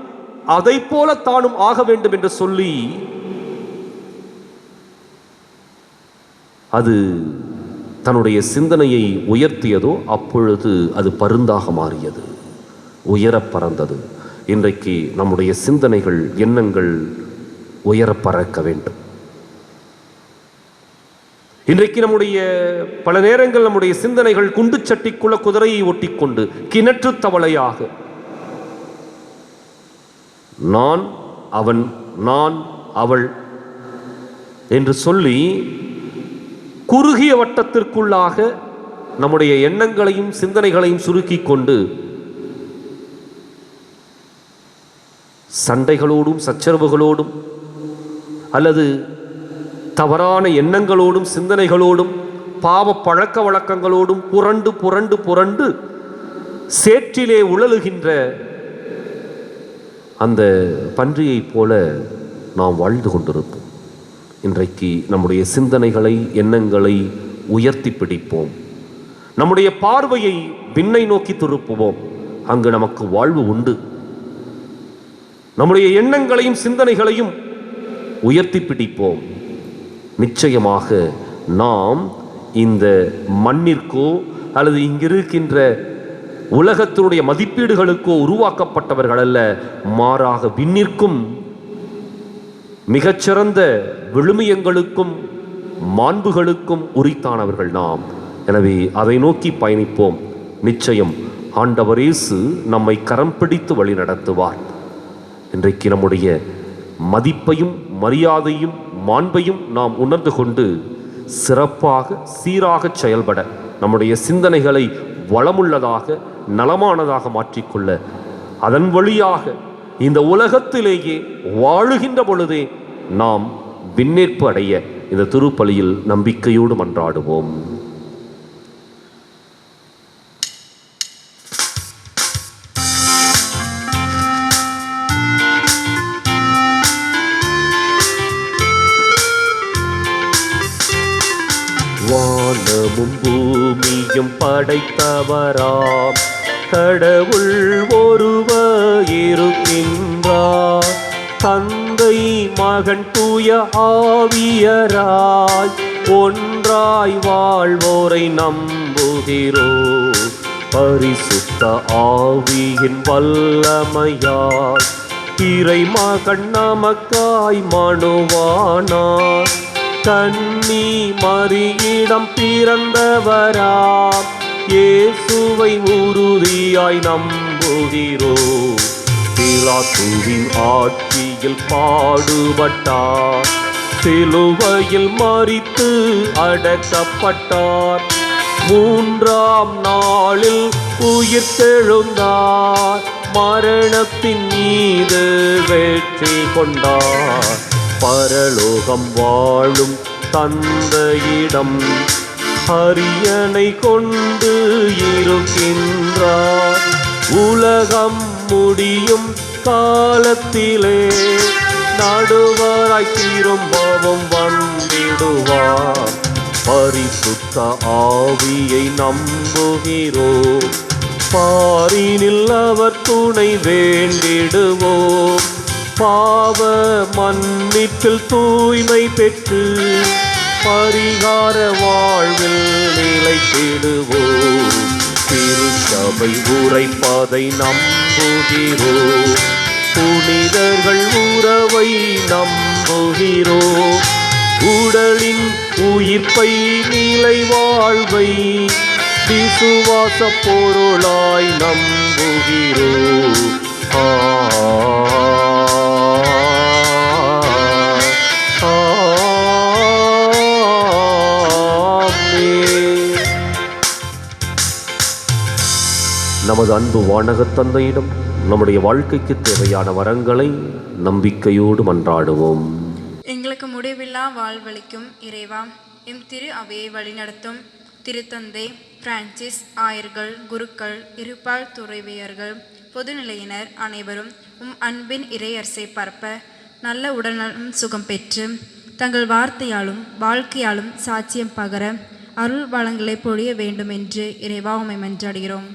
S3: அதை போல தானும் ஆக வேண்டும் என்று சொல்லி அது தன்னுடைய சிந்தனையை உயர்த்தியதோ, அப்பொழுது அது பருந்தாக மாறியது, உயர பறந்தது. இன்றைக்கு நம்முடைய சிந்தனைகள், எண்ணங்கள் உயர பறக்க வேண்டும். இன்றைக்கு நம்முடைய பல நேரங்கள் நம்முடைய சிந்தனைகள் குண்டு சட்டிக்குள்ள குதிரையை ஒட்டிக்கொண்டு கிணற்று தவளையாக நான், அவன், நான், அவள் என்று சொல்லி குறுகிய வட்டத்திற்குள்ளாக நம்முடைய எண்ணங்களையும் சிந்தனைகளையும் சுருக்கி கொண்டு சண்டைகளோடும் சச்சரவுகளோடும் அல்லது தவறான எண்ணங்களோடும் சிந்தனைகளோடும் பாவ பழக்க வழக்கங்களோடும் புரண்டு புரண்டு புரண்டு சேற்றிலே உழலுகின்ற அந்த பன்றியைப் போல நாம் வாழ்ந்து கொண்டிருப்போம். இன்றைக்கு நம்முடைய சிந்தனைகளை, எண்ணங்களை உயர்த்தி பிடிப்போம். நம்முடைய பார்வையை விண்ணை நோக்கி திருப்புவோம். அங்கு நமக்கு வாழ்வு உண்டு. நம்முடைய எண்ணங்களையும் சிந்தனைகளையும் உயர்த்தி பிடிப்போம். நிச்சயமாக நாம் இந்த மண்ணிற்கோ அல்லது இங்கிருக்கின்ற உலகத்தினுடைய மதிப்பீடுகளுக்கோ உருவாக்கப்பட்டவர்கள் அல்ல. மாறாக விண்ணிற்கும் மிகச்சிறந்த விழுமியங்களுக்கும் மாண்புகளுக்கும் உரித்தானவர்கள் நாம். எனவே அதை நோக்கி பயணிப்போம். நிச்சயம் ஆண்டவர் இயேசு நம்மை கரம் பிடித்து வழி நடத்துவார். இன்றைக்கு நம்முடைய மதிப்பையும் மரியாதையும் மாண்பையும் நாம் உணர்ந்து கொண்டு சிறப்பாக சீராக செயல்பட, நம்முடைய சிந்தனைகளை வளமுள்ளதாக நலமானதாக மாற்றிக்கொள்ள, அதன் வழியாக இந்த உலகத்திலேயே வாழுகின்ற பொழுதே நாம் விண்ணேற்பு அடைய இந்த திருப்பலியில் நம்பிக்கையோடு மன்றாடுவோம். வானமும் பூமியும் படைத்தவராம் கடவுள் ஒருவர் இருக்கின்றார். தந்தை மகன் தூய ஆவியராய் ஒன்றாய் வாழ்வோரை நம்புகிறோம். பரிசுத்த ஆவியின் வல்லமையால் இறைமகன் நமக்காய் மனுவானார். கன்னி மரியிடம் பிறந்தவராம் இயேசுவை உறுதியாய் நம்புகிறோம். பிலாத்துவின் ஆட்சியில் பாடுபட்டார், சிலுவையில் மரித்து அடக்கப்பட்டார். மூன்றாம் நாளில் உயிர்த்தெழுந்தார், மரணத்தின் மீது வெற்றி கொண்டார். பரலோகம் வாழும் தந்தையிடம் அரியணை கொண்டு இருக்கின்றார். உலகம் முடியும் காலத்திலே நடுவராய் திரும்பவும் வந்திடுவார். பரிசுத்த ஆவியை நம்புகிறோம், பாரினில் அவர் துணை வேண்டிடுவோம். பாவ மன்னிப்பில் தூய்மை பெற்று பரிகார வாழ்வில் நிலைத்திடுவோம். திருச்சபை உரைப்பதை நம்புகிறோம், புனிதர்கள் உறவை நம்புகிறோம். உடலின் உயிர்ப்பை நிலை வாழ்வை விசுவாச பொருளாய் நம்புகிறோம். நமது அன்பு வானகத் தந்தையிடம் நம்முடைய வாழ்க்கைக்கு தேவையான வரங்களை நம்பிக்கையோடு மன்றாடுவோம்.
S4: எங்களுக்கு முடிவில்லா வாழ்வளிக்கும் இறைவா, எம் திரு அவையை வழிநடத்தும் திருத்தந்தை பிரான்சிஸ், ஆயர்கள், குருக்கள், இருபால் துறவியர்கள், பொதுநிலையினர் அனைவரும் உம் அன்பின் இறையரசை பரப்ப நல்ல உடல்நலம் சுகம் பெற்று தங்கள் வார்த்தையாலும் வாழ்க்கையாலும் சாட்சியம் பகர அருள் வளங்களை பொழிய வேண்டும் என்று இறைவா உம்மை மன்றாடுகிறோம்.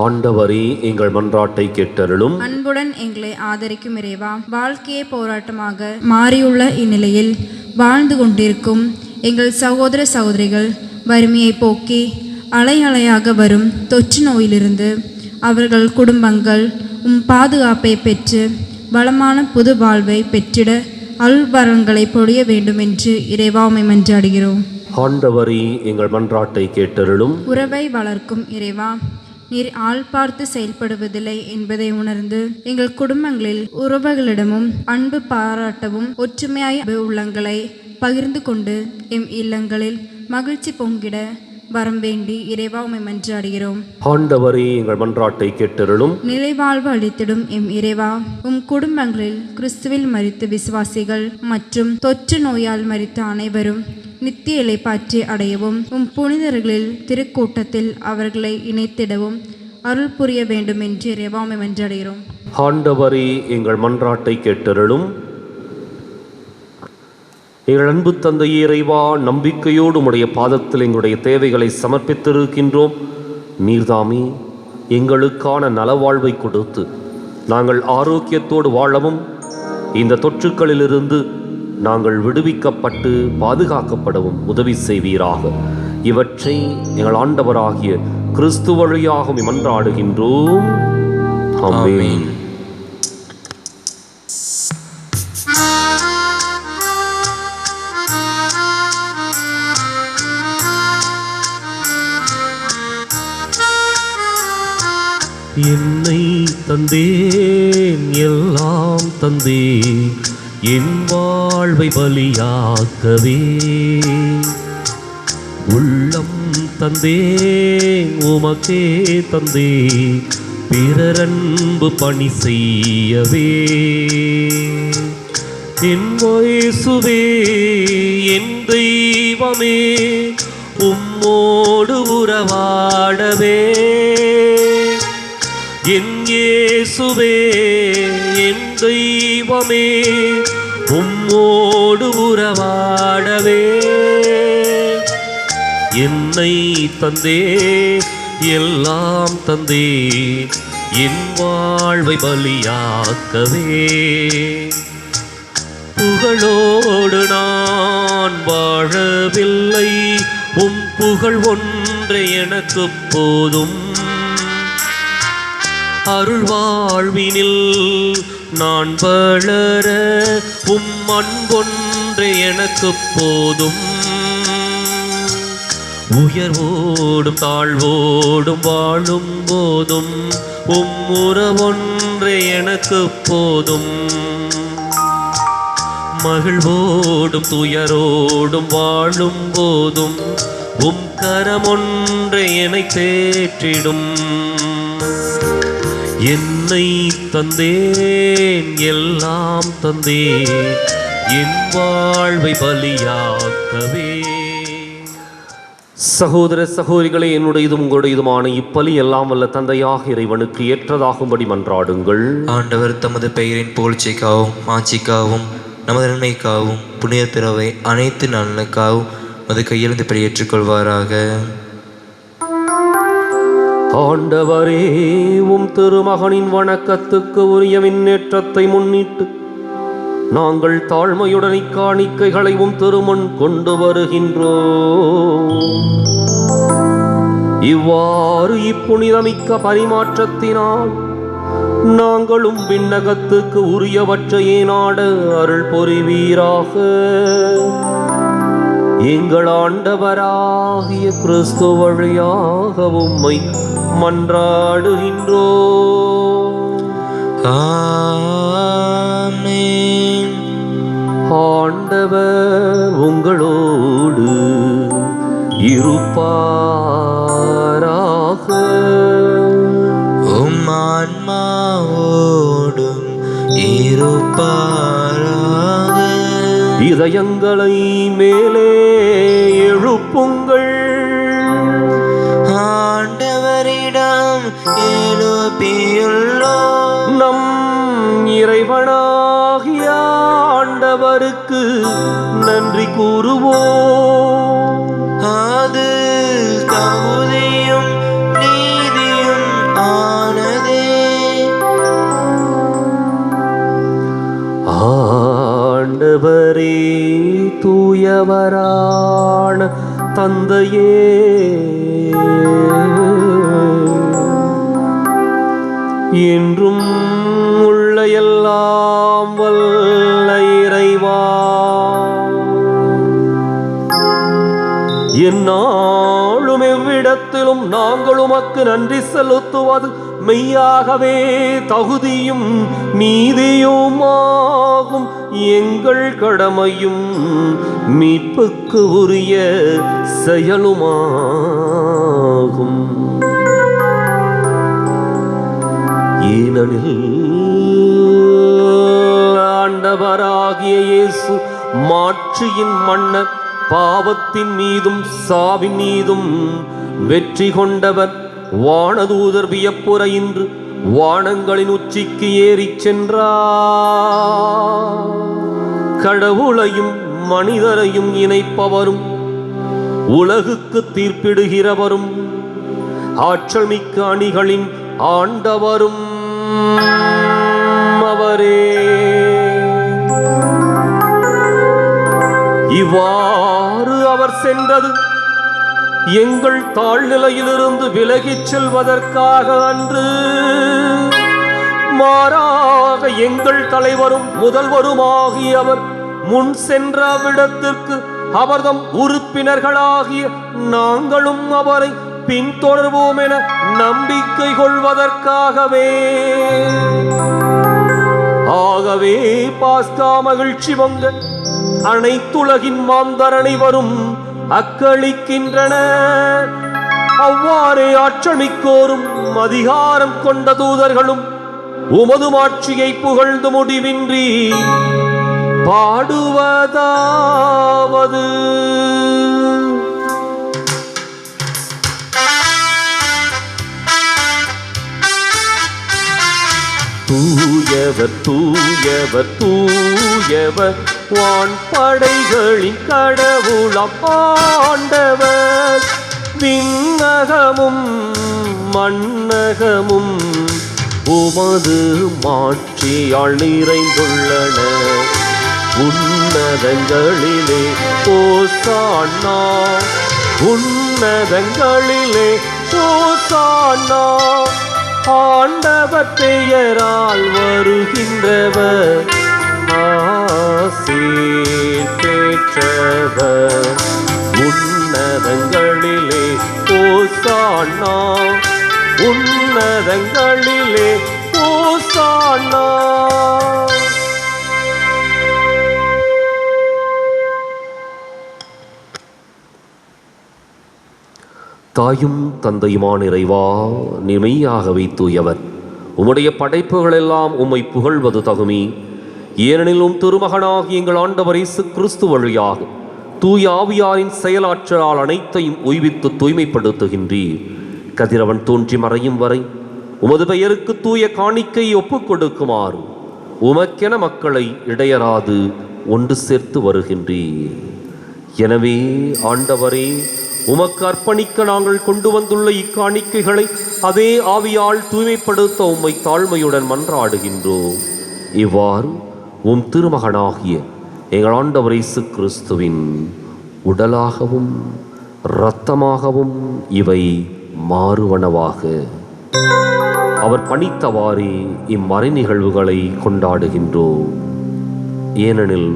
S3: ஆண்டவரே, எங்கள் மன்றாட்டை கேட்டருளும்.
S4: அன்புடன் எங்களை ஆதரிக்கும் இறைவா, வாழ்க்கையை போராட்டமாக மாறியுள்ள இந்நிலையில் வாழ்ந்து கொண்டிருக்கும் எங்கள் சகோதர சகோதரிகள் வறுமையை போக்கி அலை அலையாக வரும் தொற்று நோயிலிருந்து அவர்கள் குடும்பங்கள் உம் பாதுகாப்பை பெற்று வளமான புது வாழ்வை பெற்றிட அருள்வரங்களை பொழிய வேண்டும் என்று இறைவா உம்மை மன்றாடுகிறோம்.
S3: ஆண்டவரே, எங்கள் மன்றாட்டை கேட்டருளும்.
S4: உறவை வளர்க்கும் இறைவா, நீர் ஆள் பார்த்து செயல்படுவதில்லை என்பதை உணர்ந்து எங்கள் குடும்பங்களில் உறவுகளிடமும் அன்பு பாராட்டவும் ஒற்றுமையாய் உள்ளங்களை பகிர்ந்து கொண்டு எம் இல்லங்களில் மகிழ்ச்சி பொங்கிட வரம் வேண்டி இறைவா உம்மை மன்றாடுகிறோம்.
S3: ஆண்டவரே, எங்கள் மன்றாட்டை கேட்டருளும்.
S4: நிலைவாழ்வு அளித்திடும் எம் இறைவா, உம் குடும்பங்களில் கிறிஸ்துவில் மரித்த விசுவாசிகள் மற்றும் தொற்று நோயால் மரித்த அனைவரும் நித்திய இளைப்பாற்றி அடையவும் உம் புனிதர்களில் திருக்கூட்டத்தில் அவர்களை இணைத்திடவும் அருள் புரிய வேண்டும் என்று இறைவா உம்மை மன்றாடுகிறோம்.
S3: ஆண்டவரே, எங்கள் மன்றாட்டை கேட்டருளும். எங்கள் அன்பு தந்தையே இறைவா, நம்பிக்கையோடு உம்முடைய பாதத்தில் எங்களுடைய தேவைகளை சமர்ப்பித்திருக்கின்றோம். நீர்தாமே எங்களுக்கான நலவாழ்வை கொடுத்து நாங்கள் ஆரோக்கியத்தோடு வாழவும் இந்த தொற்றுக்களிலிருந்து நாங்கள் விடுவிக்கப்பட்டு பாதுகாக்கப்படவும் உதவி செய்வீராக. இவற்றை எங்கள் ஆண்டவராகிய கிறிஸ்து வழியாக மன்றாடுகின்றோம். ஆமென். என்னை தந்தேன், எல்லாம் தந்தேன், என் வாழ்வை பலியாக்கவே. உள்ளம் தந்தேன், உமக்கே தந்தேன், பிறரன்பு பணி செய்யவே. என் இயேசுவே என் தெய்வமே உம்மோடு உறவாடவே என் இயேசுவே என் தெய்வமே உம்மோடு உறவாடவே என்னை தந்தே எல்லாம் தந்தே என் வாழ்வை பலியாக்கவே புகழோடு நான் வாழவில்லை உம் புகழ் ஒன்றே எனக்கு போதும் அருள் வாழ்வினில் நான் வளர உம் அன்பொன்றே எனக்கு போதும் உயர்வோடும் தாழ்வோடும் வாழும் போதும் உம் உறவொன்றே எனக்கு போதும் மகிழ்வோடும் துயரோடும் வாழும் போதும் உம் கரமொன்றை என்னை தேற்றிடும் என்னை தந்தேன் எல்லாம் தந்தேன் என் வாழ்வை பலியாக்கவே. சகோதர சகோதரிகளே, என்னுடையதும் உங்களுடையதுமான இப்பலி எல்லாம் வல்ல தந்தையாக இறைவனுக்கு ஏற்றதாகும்படி மன்றாடுங்கள்.
S2: ஆண்டவர் தமது பெயரின் புகழ்ச்சிக்காகவும் ஆட்சிக்காகவும் நமது நன்மைக்காகவும் புனித திறவை அனைத்து நலனுக்காகவும் அது கையெழுந்து படி ஏற்றுக்கொள்வாராக.
S3: ஆண்டவரே, உம் திருமகனின் வணக்கத்துக்கு உரிய மின்னேற்றத்தை முன்னிட்டு நாங்கள் தாழ்மையுடன் இக்காணிக்கைகளை உம் திருமுன் கொண்டு வருகின்றோம். இவ்வாறு இப்புனிதமிக்க பரிமாற்றத்தினால் நாங்களும் விண்ணகத்துக்கு உரியவற்றையே நாட அருள் புரிவீராக. எங்கள் ஆண்டவராகிய கிறிஸ்து வழியாக உம்மை மன்றாடுகின்றோம்.
S2: ஆமென்.
S3: ஆண்டவர் உங்களோடு இருப்பாராக.
S2: உம் ஆன்மாவோடும் இருப்பாராக.
S3: இதயங்களை மேலே எழுப்புங்கள்.
S2: ஆண்டவரிடம் எழுப்பியுள்ளோம்.
S3: நம் இறைவனாகிய ஆண்டவருக்கு நன்றி கூறுவோம்.
S2: அது தகுதியும் நீதியும் ஆனதே.
S3: ஆண்டவரே, தூயவரான தந்தையே, என்றும் உள்ள எல்லாம் வல்ல இறைவா, எந்நாளும் எவ்விடத்திலும் நாங்கள் உமக்கு நன்றி செலுத்துவது மெய்யாகவே தகுதியும் நீதியுமாகும். எங்கள் கடமையும் மீட்புக்கு உரிய செயலுமாகும். ஏனெனில் ஆண்டவராகிய இயேசு மாட்சியின் மன்னர், பாவத்தின் மீதும் சாவின் மீதும் வெற்றி கொண்டவர், வானதூதர் வியப்புற இன்று வானங்களின் உச்சிக்கு ஏறிச் சென்றார். கடவுளையும் மனிதரையும் இணைப்பவரும் உலகுக்கு தீர்ப்பிடுகிறவரும் ஆற்றல் மிக்க அணிகளின் ஆண்டவரும் அவரே. இவ்வாறு அவர் சென்றது எங்கள் தாழ்நிலையிலிருந்து விலகிச் செல்வதற்காக அன்று, மாறாக எங்கள் தலைவரும் முதல்வருமாகியவர் முன் சென்ற விடத்திற்கு அவர்தம் உறுப்பினர்களாகிய நாங்களும் அவரை பின்தொடர்வோம் என நம்பிக்கை கொள்வதற்காகவே. ஆகவே பாஸ்கா மகிழ்ச்சி பொங்க அனைத்துலகின் மாந்தர் அனைவரும் அக்களிக்கின்றனர். அவ்வாறே ஆற்றமிக்கோரும் அதிகாரம் கொண்ட தூதர்களும் உமது மாட்சியை புகழ்ந்து முடிவின்றி பாடுவதாவது தூயவர் தூயவர் தூயவர் வான்படைகளின் கடவுளாம் ஆண்டவர். விண்ணகமும் மண்ணகமும் உமது மாட்சியால் நிறைந்துள்ளன. உன்னதங்களிலே ஓசானா, உன்னதங்களிலே ஓசானா. ஆண்டவர் பெயரால் வருகின்றவர் ஆசீர் பெற்றவர். உன்னதங்களிலே ஓசானா, உன்னதங்களிலே ஓசானா. தாயும் தந்தையுமான இறைவா, நீர் மெய்யாகவே தூயவர். உம்முடைய படைப்புகள் எல்லாம் உம்மை புகழ்வது தகுமே. ஏனெனிலும் திருமகனாகி எங்கள் ஆண்டவர் இயேசு கிறிஸ்து வழியாக தூய ஆவியாரின் செயலாற்றலால் அனைத்தையும் உய்வித்து தூய்மைப்படுத்துகின்றீர். கதிரவன் தோன்றி மறையும் வரை உமது பெயருக்கு தூய காணிக்கை ஒப்புக் கொடுக்குமாறு உமக்கென மக்களை இடையராது ஒன்று சேர்த்து வருகின்றீர். எனவே ஆண்டவரே, உமக்கு அர்ப்பணிக்க நாங்கள் கொண்டு வந்துள்ள இக்காணிக்கைகளை அதே ஆவியால் தூய்மைப்படுத்த உம்மை தாழ்மையுடன் மன்றாடுகின்றோம். இவ்வாறு உம் திருமகனாகிய எங்கள் ஆண்டவர் இயேசு கிறிஸ்துவின் உடலாகவும் இரத்தமாகவும் இவை மாறுவனவாக. அவர் பணித்தவாறே இம்மறை நிகழ்வுகளை கொண்டாடுகின்றோம். ஏனெனில்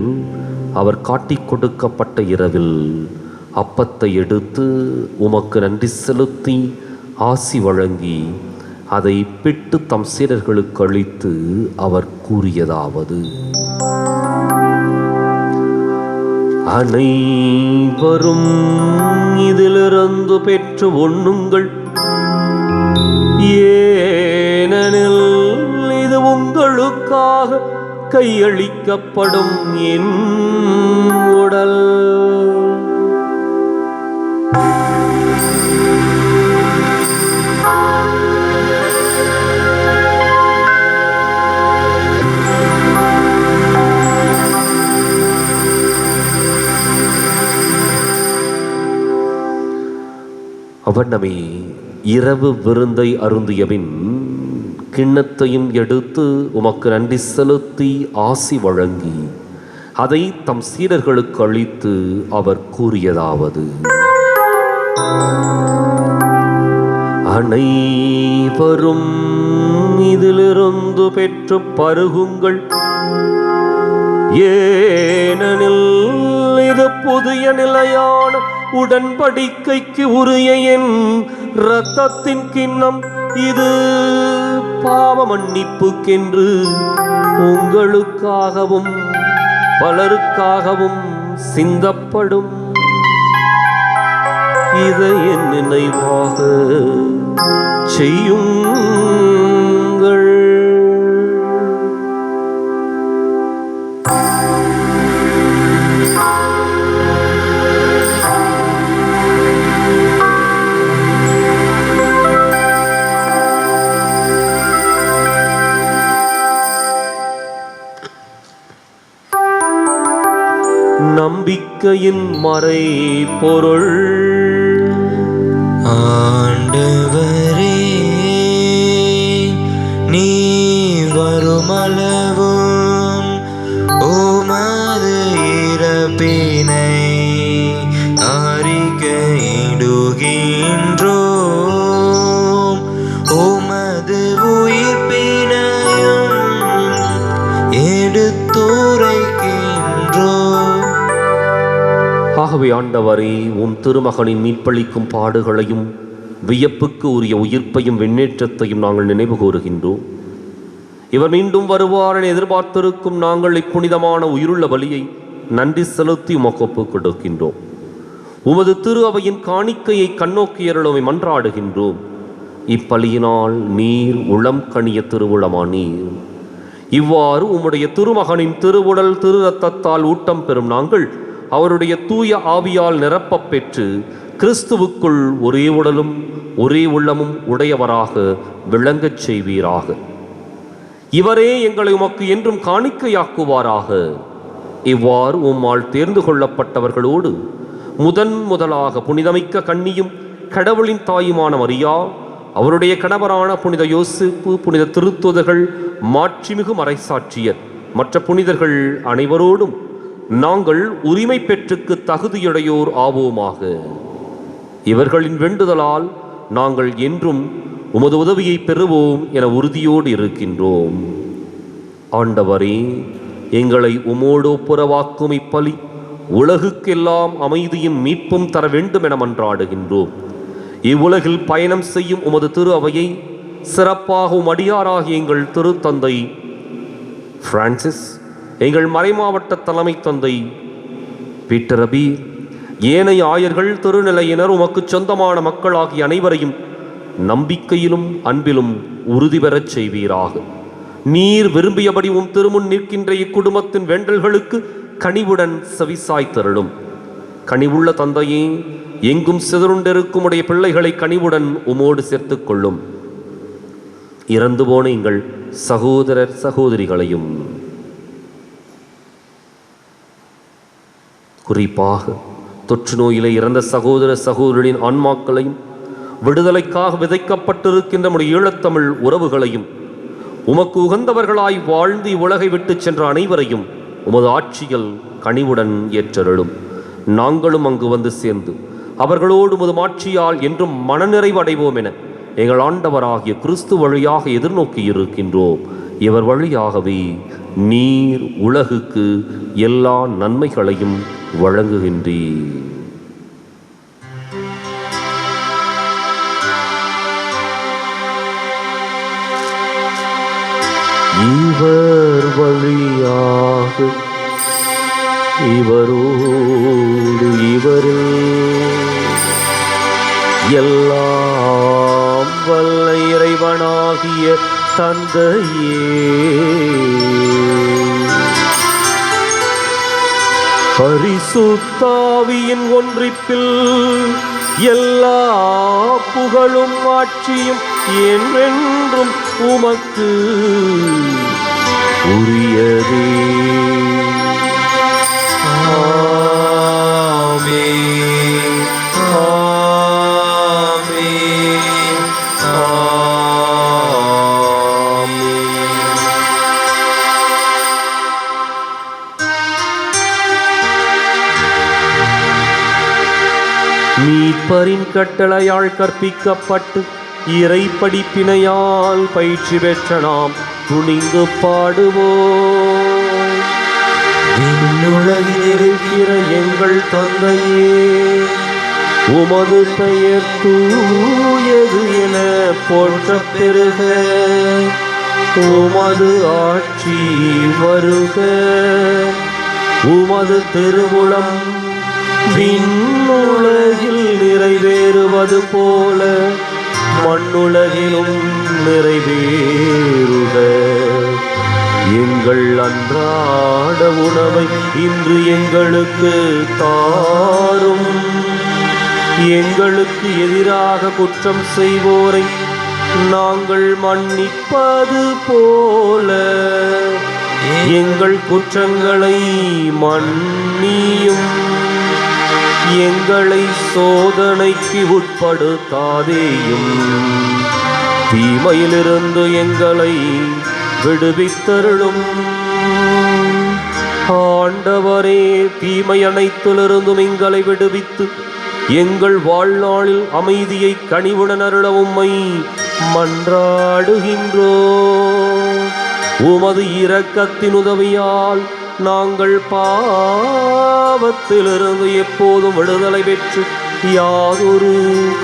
S3: அவர் காட்டிக் கொடுக்கப்பட்ட இரவில் அப்பத்தை எடுத்து உமக்கு நன்றி செலுத்தி ஆசி வழங்கி அதை பிட்டு தம் சீடர்களுக்கு அளித்து அவர் கூறியதாவது: அனைவரும் இதிலிருந்து பெற்று உண்ணுங்கள், ஏனெனில் இது உங்களுக்காக கையளிக்கப்படும் என் உடல். அவனமே இரவு விருந்தை அருந்தியபின் கிண்ணத்தையும் எடுத்து உமக்கு நன்றி செலுத்தி ஆசி வழங்கி அதை தம் சீடர்களுக்கு அளித்து அவர் கூறியதாவது: அனைவரும் இதிலிருந்து பெற்று பருகுங்கள், ஏனெனில் இது புதிய நிலையான உடன்படிக்கைக்கு உரிய என் இரத்தத்தின் கிண்ணம். இது பாவ மன்னிப்புக்கென்று உங்களுக்காகவும் பலருக்காகவும் சிந்தப்படும். இதை என் நினைவாக செய்யுங்கள். நம்பிக்கையின் மறை பொருள்.
S2: ஆண்டவரே, நீ வருமளவும் உமது இறப்பினை அறிக்கையிடுகின்றோம், உமது உயிர்ப்பினையும் எடுத்துரைக்கின்றோம்.
S3: ஆகவே ஆண்டவரே, உம் திருமகனின் மீட்பளிக்கும் பாடுகளையும் வியப்புக்கு உரிய உயிர்ப்பையும் விண்ணேற்றத்தையும் நாங்கள் நினைவு கூறுகின்றோம். இவர் மீண்டும் வருவார் என எதிர்பார்த்திருக்கும் நாங்கள் இப்புனிதமான உயிருள்ள பலியை நன்றி செலுத்தி உமக்கு ஒப்புக் கொடுக்கின்றோம். உமது திரு அவையின் காணிக்கையை கண்ணோக்கியருளமை மன்றாடுகின்றோம். இப்பலியினால் நீர் உளம் கனிய திருவுளமா நீர் இவ்வாறு உம்முடைய திருமகனின் திருவுடல் திரு இரத்தத்தால் ஊட்டம் பெறும் நாங்கள் அவருடைய தூய ஆவியால் நிரப்பப் பெற்று கிறிஸ்துவுக்குள் ஒரே உடலும் ஒரே உள்ளமும் உடையவராக விளங்கச் செய்வீராக. இவரே எங்களை உமக்கு என்றும் காணிக்கையாக்குவாராக. இவ்வாறு உம்மால் தேர்ந்து கொள்ளப்பட்டவர்களோடு முதலாக புனிதமிக்க கன்னியும் கடவுளின் தாயுமான மரியா, அவருடைய கணவரான புனித யோசிப்பு, புனித திருத்துதர்கள், மாட்சிமிகு மறைசாட்சியர், மற்ற புனிதர்கள் அனைவரோடும் நாங்கள் உரிமை பெற்றுக்கு தகுதியுடையோர் ஆவோமாக. இவர்களின் வேண்டுதலால் நாங்கள் என்றும் உமது உதவியை பெறுவோம் என உறுதியோடு இருக்கின்றோம். ஆண்டவரே, எங்களை உமோடு ஒப்புரவாக்கும் இப்பலி உலகுக்கெல்லாம் அமைதியும் மீட்பும் தர வேண்டும் என மன்றாடுகின்றோம். இவ்வுலகில் பயணம் செய்யும் உமது திரு அவையை சிறப்பாக அடியாராகிய எங்கள் திருத்தந்தை பிரான்சிஸ், எங்கள் மறைமாவட்ட தலைமை தந்தை பீட்டர் அபீர், ஏனைய ஆயர்கள், திருநிலையினர், உமக்கு சொந்தமான மக்களாகிய அனைவரையும் நம்பிக்கையிலும் அன்பிலும் உறுதி பெறச் செய்வீராக. நீர் விரும்பியபடி உம் திருமுன் நிற்கின்ற இக்குடும்பத்தின் வேண்டல்களுக்கு கனிவுடன் செவிசாய்த்தருளும். கனிவுள்ள தந்தையே, எங்கும் சிதறுண்டிருக்கும் உடைய பிள்ளைகளை கனிவுடன் உமோடு சேர்த்துக் கொள்ளும். இறந்து போன எங்கள் சகோதரர் சகோதரிகளையும், குறிப்பாக தொற்று நோயிலே இறந்த சகோதர சகோதரின் ஆன்மாக்களையும், விடுதலைக்காக விதைக்கப்பட்டிருக்கின்ற நம்முடைய ஈழத்தமிழ் உறவுகளையும், உமக்கு உகந்தவர்களாய் வாழ்ந்து இவ்வுலகை விட்டு சென்ற அனைவரையும் உமது ஆட்சியில் கனிவுடன் ஏற்றருளும். நாங்களும் அங்கு வந்து சேர்ந்து அவர்களோடு உமது ஆட்சியால் என்றும் மனநிறைவு அடைவோம் என எங்கள் ஆண்டவராகிய கிறிஸ்து வழியாக எதிர்நோக்கி இருக்கின்றோம். இவர் வழியாகவே நீர் உலகுக்கு எல்லா நன்மைகளையும் வழங்குகின்றீர். இவர் வழியாக இவரோடு இவரில் எல்லாம் வல்ல இறைவனாகிய தந்தையே, பரிசுத்தாவியின் ஒன்றிப்பில் எல்லா புகழும் ஆட்சியும் என்றென்றும் உமக்கு உரியதே. ஆமென், ஆமென், ஆமென். மீட்பரின் கட்டளையால் கற்பிக்கப்பட்டு இறை படிப்பினையால் பயிற்சி பெற்ற நாம் துணிந்து பாடுவோம். விண்ணுலகில் இருக்கிற எங்கள் தந்தையே, உமது பெயர் தூயது என போற்றப் பெறுக. உமது ஆட்சி வருக. உமது திருவுளம் விண்ணுலகில் நிறைவேறுவது போல மண்ணுலகிலும் நிறைவேறுக. எங்கள் அன்றாட உணவை இன்று எங்களுக்கு தாரும். எங்களுக்கு எதிராக குற்றம் செய்வோரை நாங்கள் மன்னிப்பது போல எங்கள் குற்றங்களை மன்னியும். எங்களை சோதனைக்கு உட்படுத்தாதேயும், தீமையிலிருந்து எங்களை விடுவித்தருளும். ஆண்டவரே, தீமை அனைத்திலிருந்தும் எங்களை விடுவித்து எங்கள் வாழ்நாளில் அமைதியை கனிவுடன் அருள உம்மை மன்றாடுகின்றோம். உமது இரக்கத்தின் உதவியால் நாங்கள் பாவத்திலிருந்து எப்போதும் விடுதலை பெற்று யாதொரு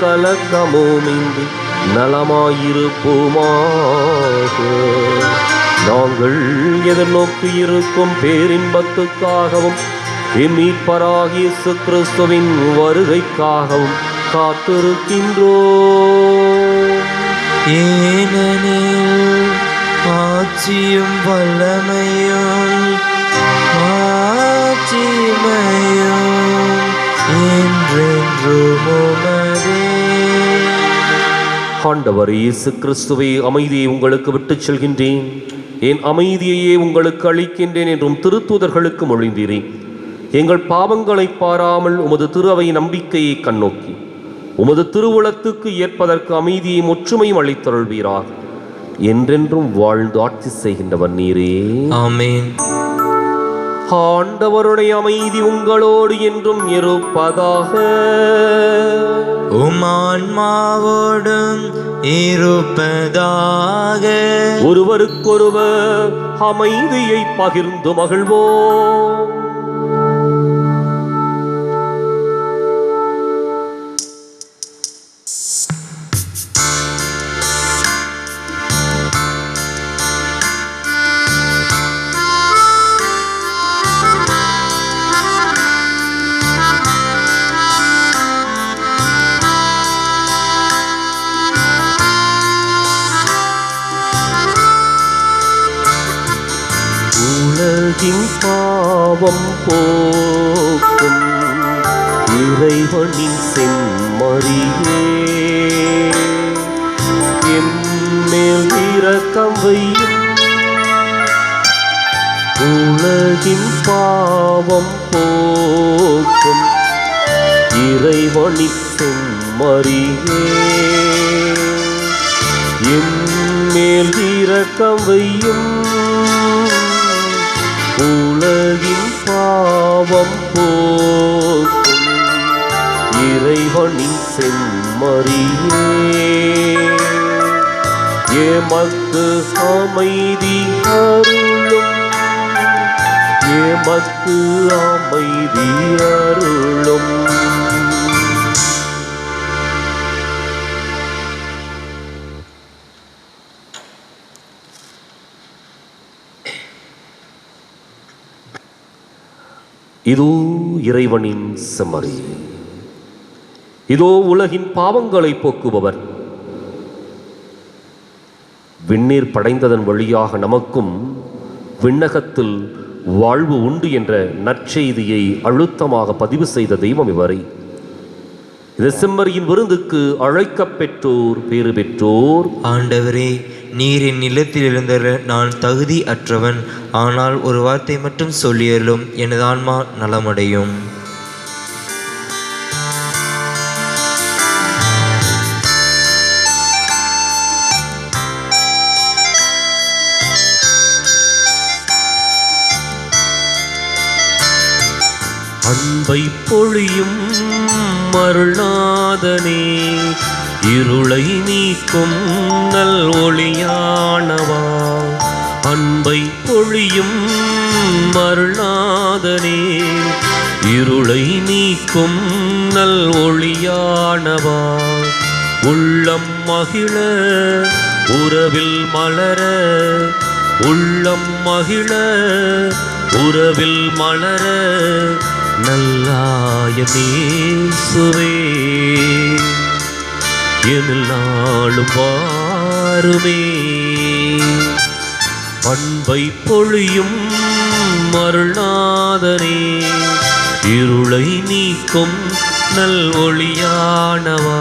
S3: கலக்கமுமின்றி நலமாயிருப்போமாக. நாங்கள் எதிர்நோக்கி இருக்கும் பேரின்பத்துக்காகவும் மீட்பராகிய இயேசு கிறிஸ்துவின் வருகைக்காகவும் காத்திருக்கின்றோம்.
S2: ஏனெனில் ஆட்சியும் வல்லமையும் மாட்சிமையும் என்றென்றும் உமதே.
S3: ஆண்டவர் இயேசு கிறிஸ்துவே, அமைதியை உங்களுக்கு விட்டுச் செல்கின்றேன், என் அமைதியையே உங்களுக்கு அளிக்கின்றேன் என்றும் திருத்தூதர்களுக்கு மொழிந்தீரே. எங்கள் பாவங்களை பாராமல் உமது திரு அவை நம்பிக்கையை கண்ணோக்கி உமது திருவுளத்துக்கு ஏற்பதற்கு அமைதியும் ஒற்றுமையும் அளித்தருள்வீராக. என்றென்றும் வாழ்ந்து ஆட்சி செய்கின்றவர் நீரே.
S2: ஆமென்.
S3: ஆண்டவருடைய அமைதி உங்களோடு என்றும் இருப்பதாக.
S2: உம் ஆன்மாவோடும் இருப்பதாக.
S3: ஒருவருக்கொருவர் அமைதியை பகிர்ந்து மகிழ்வோம். உலகின் பாவம் போக்கும் இறைவனின் செம்மறியே, எம்மேல் இரக்கம் வையும். உலகின் பாவம் போக்கும் இறைவனின் செம்மறியே, எம்மேல் இரக்கம் வையும். உலகின் பாவம் போக்கும் இறைவனின் செம்மறியே, எமக்கு அமைதி அருளும், எமக்கு அமைதி அருளும். இதோ இறைவனின் செம்மறி, இதோ உலகின் பாவங்களை போக்குபவர். விண்ணீர் படைந்ததன் வழியாக நமக்கும் விண்ணகத்தில் வாழ்வு உண்டு என்ற நற்செய்தியை அழுத்தமாக பதிவு செய்த தெய்வம் இவரை. இந்த செம்மறியின் விருந்துக்கு அழைக்கப் பெற்றோர் பேறு பெற்றோர்.
S2: ஆண்டவரே, நீர் என் இல்லத்தில் இருந்தர நான் தகுதி அற்றவன், ஆனால் ஒரு வார்த்தை மட்டும் சொல்லியலும் எனது ஆன்மா நலமடையும்.
S3: அன்பை பொழியும் அருள்நாதனே, இருளை நீக்கும் நல் ஒளியானவா. அன்பை பொழியும் அருள்நாதனே, இருளை நீக்கும் நல் ஒளியானவா. உள்ளம் மகிழ உறவில் மலர, உள்ளம் மகிழ உறவில் மலர, நல்லாயேசுவே எனில் நாளும் வாருமே. அன்பை பொழியும் அருள்நாதனே, இருளை நீக்கும் நல் ஒளியானவா.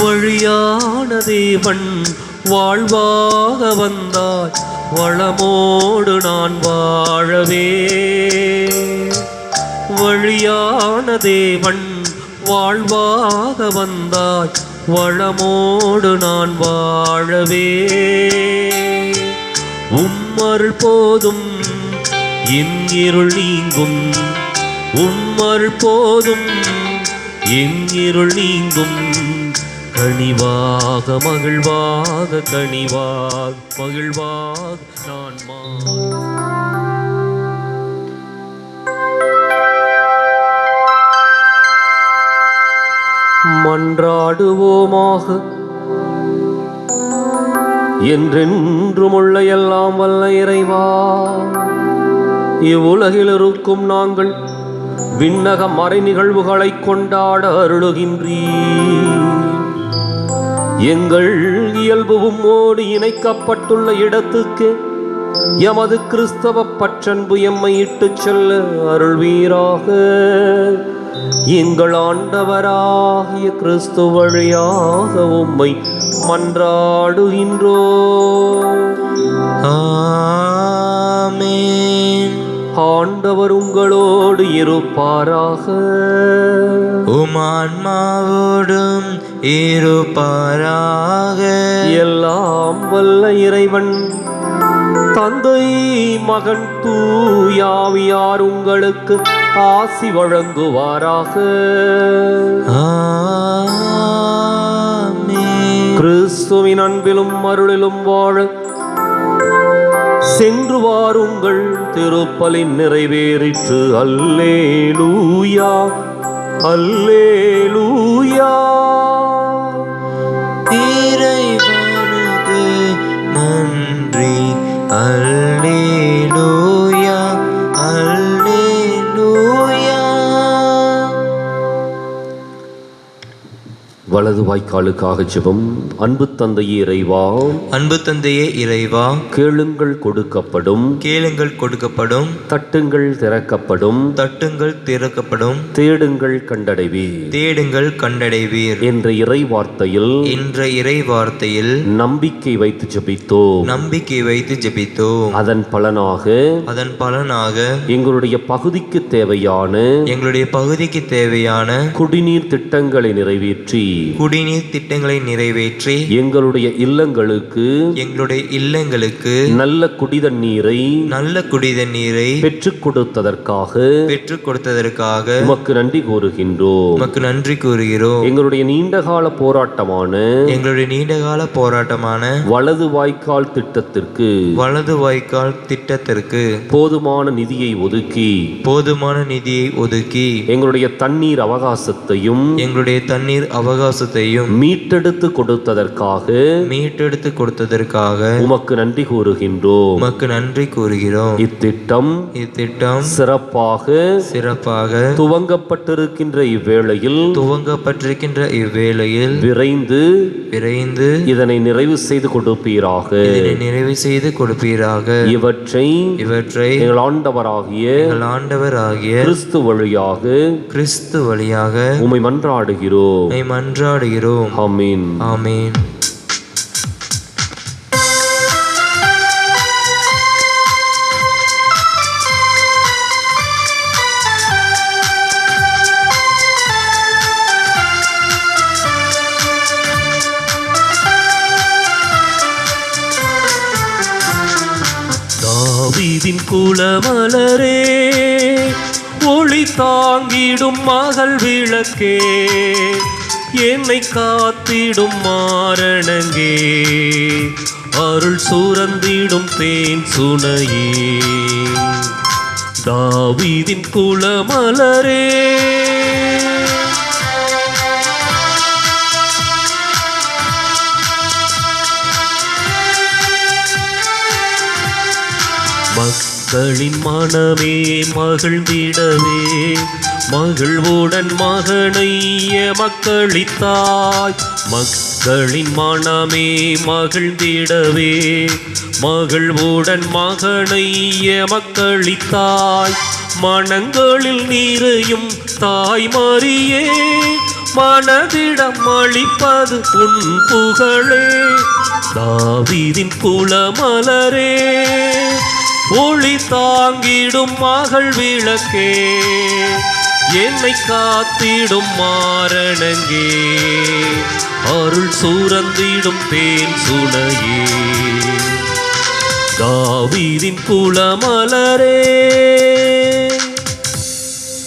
S3: வழியான தேவன் வாழ்வாக வந்தாய், வளமோடு நான் வாழவே. வழியான தேவன் வாழ்வாக வந்தாய், வளமோடு நான் வாழவே. உம்மருள் போதும் என் இருள் நீங்கும், உம்மருள் போதும் என் இருள் நீங்கும். கனிவாக மகிழ்வாக, கனிவாக மகிழ்வாக நான் மன்றாடுவோமாக. என்றென்றும் உள்ள எல்லாம் வல்ல இறைவா, இவ்வுலகில் இருக்கும் நாங்கள் விண்ணக மறை நிகழ்வுகளை கொண்டாட அருளுகின்றீர். எங்கள் இயல்பு உம்மோடு இணைக்கப்பட்டுள்ள இடத்துக்கு எமது கிறிஸ்தவ பற்றன்பு எம்மை இட்டுச் செல்ல அருள்வீராக. எங்கள் ஆண்டவராகிய கிறிஸ்து வழியாக உம்மை மன்றாடுகின்றோம்.
S2: ஆமென்.
S3: ஆண்டவர் உங்களோடு இருப்பாராக.
S2: உம் ஆன்மாவோடும் இருப்பாராக.
S3: எல்லாம் வல்ல இறைவன் தந்தை மகன் தூயாவியார் உங்களுக்கு ஆசி வழங்குவாராக.
S2: ஆமென்.
S3: கிறிஸ்துவின் அன்பிலும் அருளிலும் வாழ சென்று வாருங்கள். திருப்பலின் நிறைவேறிற்று. அல்லேலூயா அல்லேலூயா.
S2: இறைவனுக்கு நன்றி. அல்லேலூயா அல்லேலூயா.
S3: வலது வாய்க்காலுக்காக ஜெபம். அன்பு தந்தையே இறைவா,
S2: அன்பு தந்தையே இறைவா,
S3: கேளுங்கள் கொடுக்கப்படும்,
S2: கேளுங்கள் கொடுக்கப்படும்,
S3: தட்டுங்கள் திறக்கப்படும்,
S2: தட்டுங்கள் திறக்கப்படும்,
S3: தேடுங்கள் கண்டடைவீர்
S2: தேடுங்கள் கண்டடைவீர்
S3: என்ற இறை வார்த்தையில்
S2: என்ற இறை வார்த்தையில்
S3: நம்பிக்கை வைத்து ஜெபித்தோம்.
S2: நம்பிக்கை வைத்து ஜெபித்தோம்.
S3: அதன் பலனாக எங்களுடைய பகுதிக்கு தேவையான
S2: எங்களுடைய பகுதிக்கு தேவையான
S3: குடிநீர் திட்டங்களை நிறைவேற்றி
S2: குடிநீர் திட்டங்களை நிறைவேற்றி
S3: எங்களுடைய இல்லங்களுக்கு
S2: நல்ல குடிதண்ணீரை
S3: பெற்றுக் கொடுத்ததற்காக உமக்கு நன்றி கூறுகின்றோம். எங்களுடைய நீண்டகால போராட்டமான வலது வாய்க்கால் திட்டத்திற்கு போதுமான நிதியை ஒதுக்கி எங்களுடைய தண்ணீர் அவகாசத்தையும் மீட்டெடுத்து கொடுத்ததற்காக உமக்கு நன்றி கூறுகின்றோம். இத்திட்டம் சிறப்பாக துவங்கப்பட்டிருக்கின்ற இவ்வேளையில் விரைந்து இதனை நிறைவு செய்து கொடுப்பீராக. இவற்றை எங்கள் ஆண்டவராகிய கிறிஸ்து வழியாக உம்மை மன்றாடுகிறோம். ஆமென்.
S2: ஆமென்.
S3: தாவீதின் குலமலரே, ஒளி தாங்கிடும் மகள் விளக்கே, என்னை காத்திடும் மாரணங்கே, அருள் சுரந்திடும் தேன் சுனையே. தாவீதின் குலமலரே, மக்களின் மனமே மகிழ்ந்திடவே, மகிழ்வுடன் மகனைய மக்களித்தாய். மக்களின் மனமே மகிழ்ந்திடவே, மகிழ்வுடன் மகனைய மக்களித்தாய். மனங்களில் நிறையும் தாய் மரியே, மனதிடம் அளிப்பது உன் புகழே. தாவீதின் குலமலரே, ஒளி தாங்கிடும் மகள் விளக்கே, என்னை காத்திடும் மாரணங்கே, அருள் சூரந்திடும் தேன் சுனையே. தாவீதின் குலமலரே.